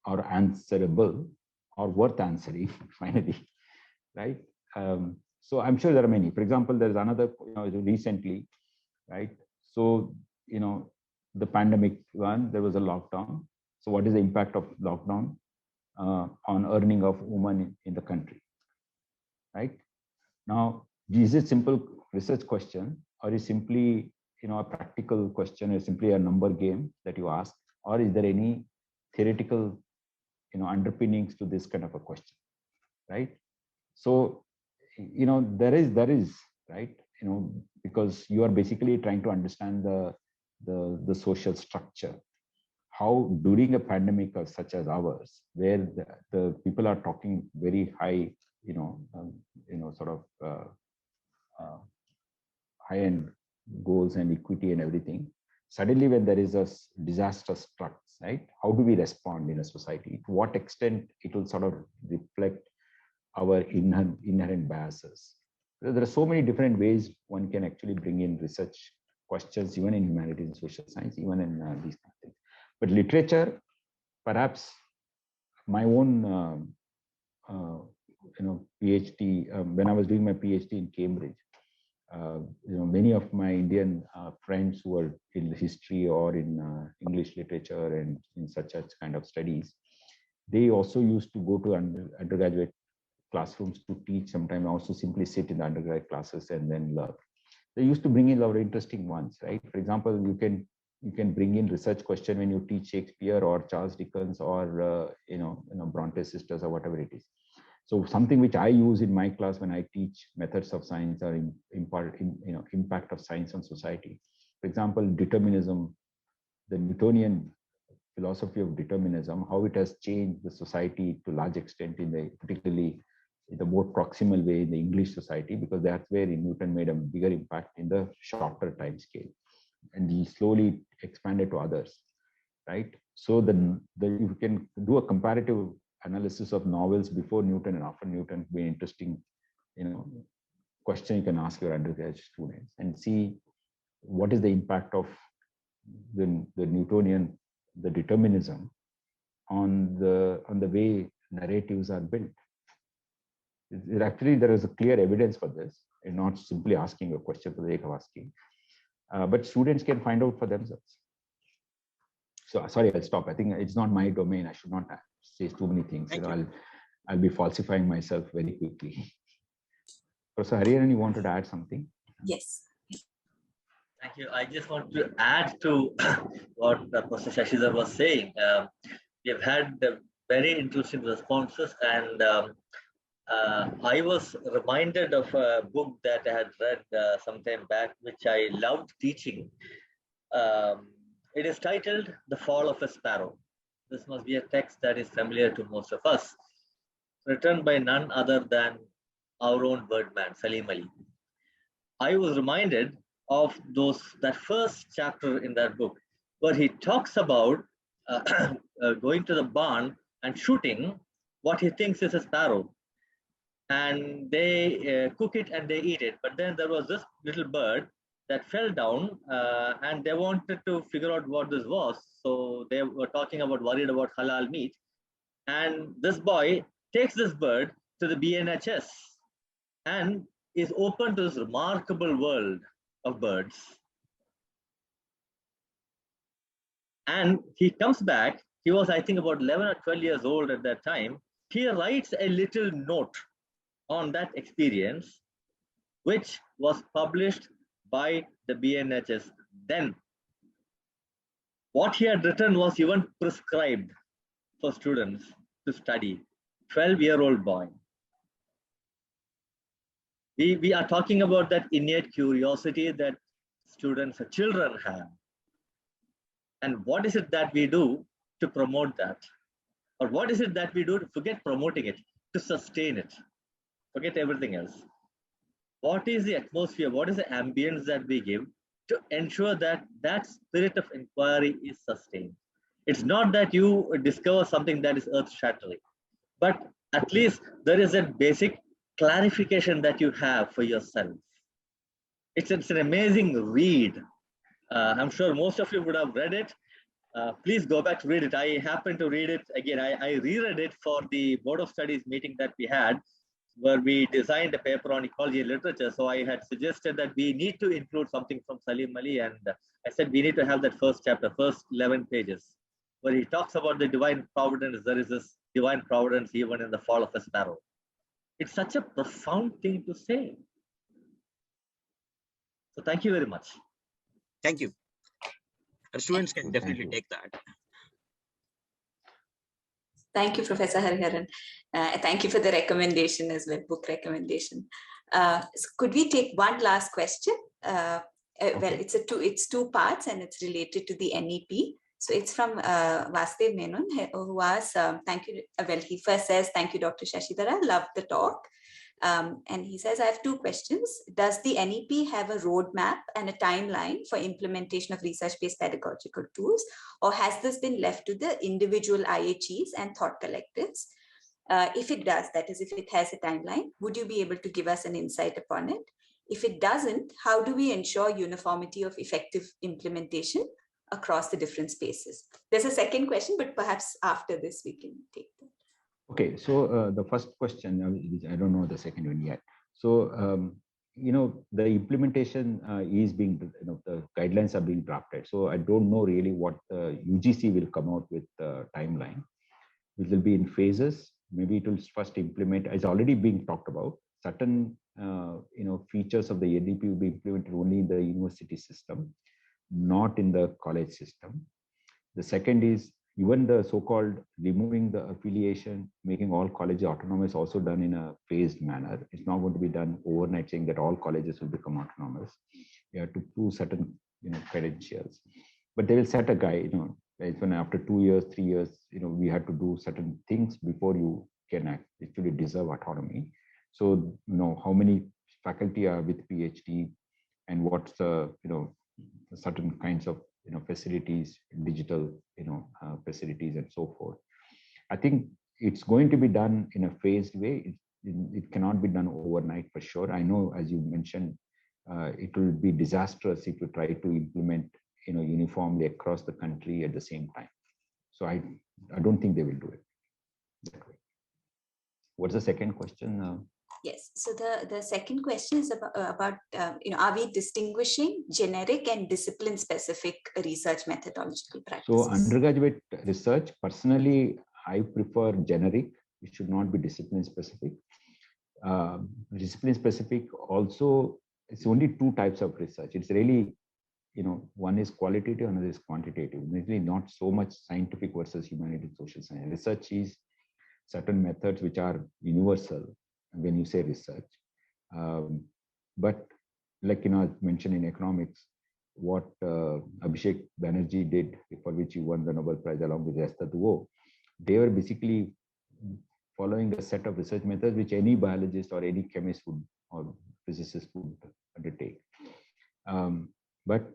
answerable or worth answering finally, right? So I'm sure there are many. For example, there's another, recently, right? So, the pandemic one, there was a lockdown. So what is the impact of lockdown on earning of women in the country, right? Now, is it simple research question, or is simply, a practical question, or simply a number game that you ask, or is there any theoretical, underpinnings to this kind of a question, right? So, there is, right, because you are basically trying to understand the social structure. How during a pandemic such as ours, where the people are talking very high, sort of high-end goals and equity and everything. Suddenly, when there is a disaster strikes, right? How do we respond in a society? To what extent it will sort of reflect our inherent biases? There are so many different ways one can actually bring in research questions, even in humanities and social science, even in these kind of things. But literature, perhaps my own, PhD, when I was doing my PhD in Cambridge, many of my Indian friends who were in history or in English literature and in such kind of studies, they also used to go to undergraduate classrooms to teach. Sometimes also simply sit in the undergraduate classes and then learn. They used to bring in a lot of interesting ones, right? For example, you can bring in research question when you teach Shakespeare or Charles Dickens or Bronte's sisters or whatever it is. So something which I use in my class when I teach methods of science or impact of science on society, For example, determinism, the Newtonian philosophy of determinism, how it has changed the society to a large extent particularly in the more proximal way in the English society, because that's where Newton made a bigger impact in the shorter time scale. And he slowly expanded to others, right? So you can do a comparative analysis of novels before Newton and after Newton. Be interesting, question you can ask your undergraduate students and see what is the impact of the Newtonian, the determinism on the way narratives are built. Actually, there is a clear evidence for this, and not simply asking a question for the sake of asking. But students can find out for themselves. So sorry, I'll stop. I think it's not my domain. I should not say too many things. I'll be falsifying myself very quickly. Professor Hariharan, you wanted to add something? Yes. Thank you. I just want to add to what Professor Shashidhara was saying. We have had very interesting responses, and I was reminded of a book that I had read some time back, which I loved teaching. It is titled The Fall of a Sparrow. This must be a text that is familiar to most of us, written by none other than our own birdman, Salim Ali. I was reminded of that first chapter in that book, where he talks about going to the barn and shooting what he thinks is a sparrow. And they cook it and they eat it. But then there was this little bird that fell down and they wanted to figure out what this was. So they were worried about halal meat. And this boy takes this bird to the BNHS and is open to this remarkable world of birds. And he comes back. He was, I think, about 11 or 12 years old at that time. He writes a little note on that experience, which was published by the BNHS then. What he had written was even prescribed for students to study. 12-year-old boy. We are talking about that innate curiosity that students or children have. And what is it that we do to promote that? Or what is it that we do to forget promoting it, to sustain it? Forget everything else. What is the atmosphere? What is the ambience that we give to ensure that that spirit of inquiry is sustained? It's not that you discover something that is earth-shattering, but at least there is a basic clarification that you have for yourself. It's an amazing read. I'm sure most of you would have read it. Please go back to read it. I happened to read it again. I reread it for the Board of Studies meeting that we had, where we designed a paper on ecology and literature. So I had suggested that we need to include something from Salim Ali, and I said we need to have that first chapter, first 11 pages, where he talks about the divine providence. There is this divine providence even in the fall of a sparrow. It's such a profound thing to say. So thank you very much. Thank you. Our students can definitely take that. Thank you, Professor Hariharan. Thank you for the recommendation as well, book recommendation. So could we take one last question? Well, it's two parts and it's related to the NEP. So it's from Vasudev Menon, who asks, thank you. Well, he first says, thank you, Dr. Shashidhara, loved the talk. And he says, I have two questions. Does the NEP have a roadmap and a timeline for implementation of research-based pedagogical tools, or has this been left to the individual IHEs and thought collectives? If it does, that is, if it has a timeline, would you be able to give us an insight upon it? If it doesn't, how do we ensure uniformity of effective implementation across the different spaces? There's a second question, but perhaps after this we can take that. Okay, so the first question, I don't know the second one yet. So, the implementation is being, the guidelines are being drafted. So I don't know really what UGC will come out with the timeline, which will be in phases. Maybe it will first implement, it's already being talked about. Certain, features of the NEP will be implemented only in the university system, not in the college system. The second is even the so-called removing the affiliation, making all colleges autonomous, also done in a phased manner. It's not going to be done overnight, saying that all colleges will become autonomous. You have to prove certain credentials, but they will set a guide, like when after 2 years, 3 years, we had to do certain things before you can actually deserve autonomy. So, how many faculty are with PhD, and what's the, certain kinds of, facilities, digital, facilities, and so forth. I think it's going to be done in a phased way. It cannot be done overnight for sure. I know, as you mentioned, it will be disastrous if you try to implement, uniformly across the country at the same time. So I don't think they will do it that way. What's the second question? Yes. So the second question is about are we distinguishing generic and discipline-specific research methodological practices? So undergraduate research, personally, I prefer generic. It should not be discipline-specific. Discipline-specific also, it's only two types of research. It's really, one is qualitative, another is quantitative. Really not so much scientific versus humanities, social science. Research is certain methods which are universal when you say research. But like, I mentioned in economics, what Abhishek Banerjee did, for which he won the Nobel Prize along with Esther Duflo, they were basically following a set of research methods which any biologist or any chemist would, or physicist would undertake. But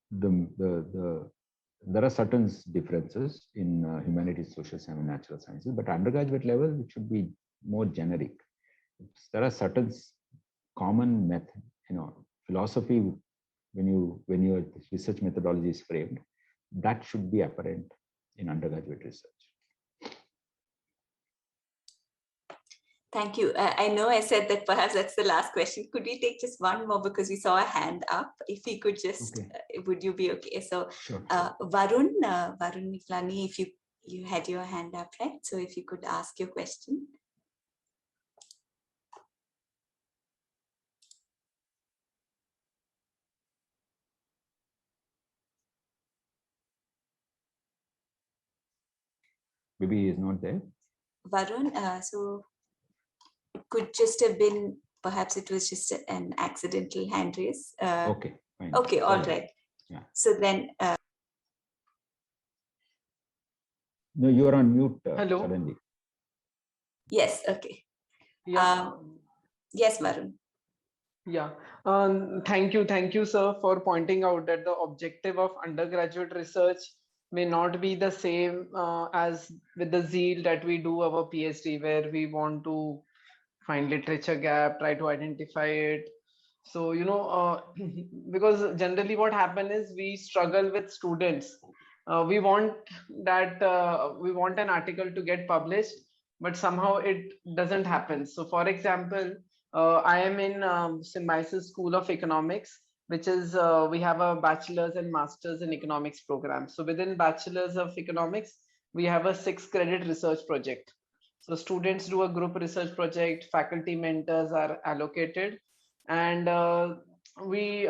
there are certain differences in humanities, social science, and natural sciences. But undergraduate level, it should be more generic. There are certain common method, philosophy when your research methodology is framed, that should be apparent in undergraduate research. Thank you. I know I said that perhaps that's the last question. Could we take just one more, because we saw a hand up? If we could just, would you be okay? So sure. Varun Miflani, if you had your hand up, right? So if you could ask your question. Maybe he is not there. Varun, so it could just have been, perhaps it was just an accidental hand raise. Okay, fine. Okay, all right. Yeah. So then. No, you are on mute. Hello. Suddenly. Yes, okay. Yeah. Yes, Varun. Yeah. Thank you, sir, for pointing out that the objective of undergraduate research may not be the same as with the zeal that we do our PhD, where we want to find literature gap, try to identify it. So, because generally what happens is we struggle with students. We want an article to get published, but somehow it doesn't happen. So for example, I am in Symbiosis School of Economics, which is, we have a bachelor's and master's in economics program. So within bachelor's of economics, we have a 6-credit research project. So students do a group research project, faculty mentors are allocated, and we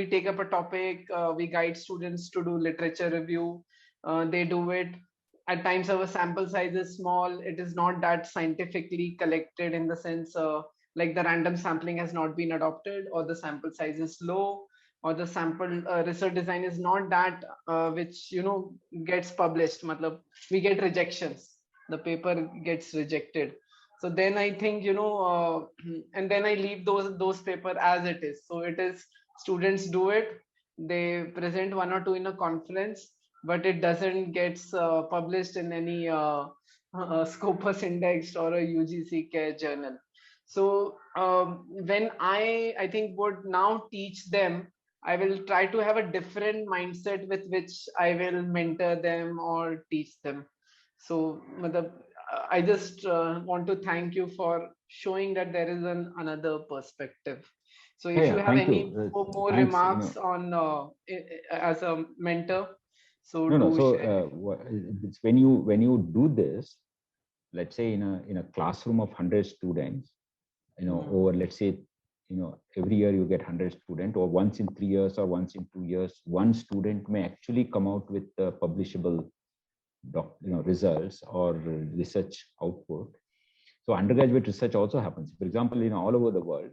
take up a topic, we guide students to do literature review. They do it. At times our sample size is small. It is not that scientifically collected, in the sense like the random sampling has not been adopted, or the sample size is low, or the sample research design is not that which gets published. We get rejections. The paper gets rejected. So then I think and then I leave those paper as it is. So it is, students do it, they present 1 or 2 in a conference, but it doesn't gets published in any Scopus indexed or a UGC care journal. So when I think would now teach them, I will try to have a different mindset with which I will mentor them or teach them. So I just want to thank you for showing that there is another perspective. So if you have any more remarks on as a mentor, so it's when you do this, let's say in a classroom of 100 students, over, let's say, every year you get 100 students, or once in 3 years or once in 2 years, one student may actually come out with publishable results or research output. So undergraduate research also happens. For example, all over the world,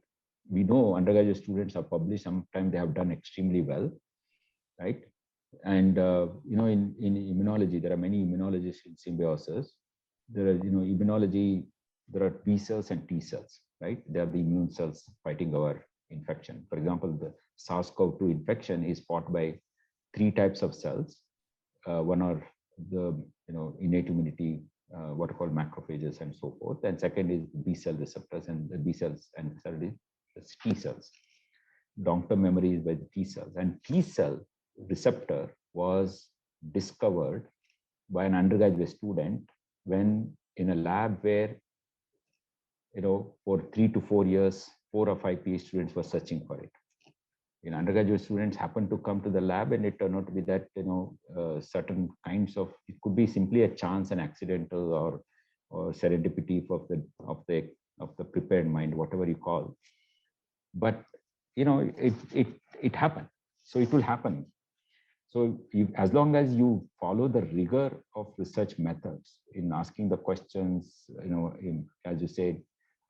we know undergraduate students are published, sometimes they have done extremely well, right? And in immunology, there are many immunologists in Symbiosis. There are, immunology, there are B cells and T cells, right? They are the immune cells fighting our infection. For example, the SARS-CoV-2 infection is fought by 3 types of cells. One are the innate immunity, what are called macrophages and so forth. And second is B cell receptors, and the B cells, and third is T cells. Long-term memory is by the T cells, and T cell receptor was discovered by an undergraduate student when in a lab where, for 3 to 4 years, 4 or 5 PhD students were searching for it. Undergraduate students happened to come to the lab, and it turned out to be that, certain kinds of, it could be simply a chance, an accidental or serendipity of the prepared mind, whatever you call. But, it happened. So it will happen. So as long as you follow the rigor of research methods in asking the questions, as you said,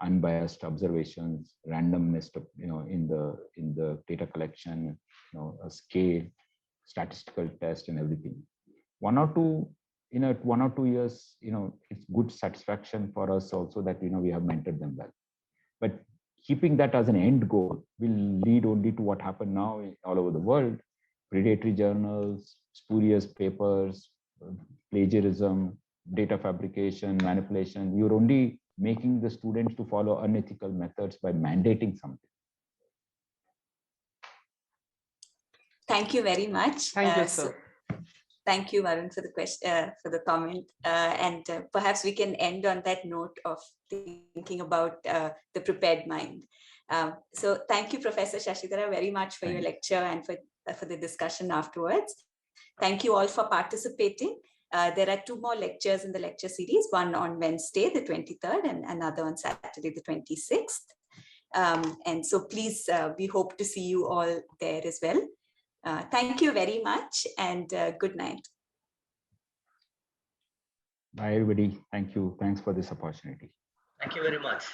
unbiased observations, randomness, in the data collection, a scale, statistical test, and everything. 1 or 2 years, it's good satisfaction for us also that we have mentored them well. But keeping that as an end goal will lead only to what happened now all over the world: predatory journals, spurious papers, plagiarism, data fabrication, manipulation. You're only making the students to follow unethical methods by mandating something. Thank you very much. Thank you, sir. Thank you, Varun, for the question, for the comment. And perhaps we can end on that note of thinking about the prepared mind. So thank you, Professor Shashidhara, very much for your lecture and for the discussion afterwards. Thank you all for participating. There are 2 more lectures in the lecture series, one on Wednesday, the 23rd, and another on Saturday, the 26th. And so please, we hope to see you all there as well. Thank you very much, and good night. Bye, everybody. Thank you. Thanks for this opportunity. Thank you very much.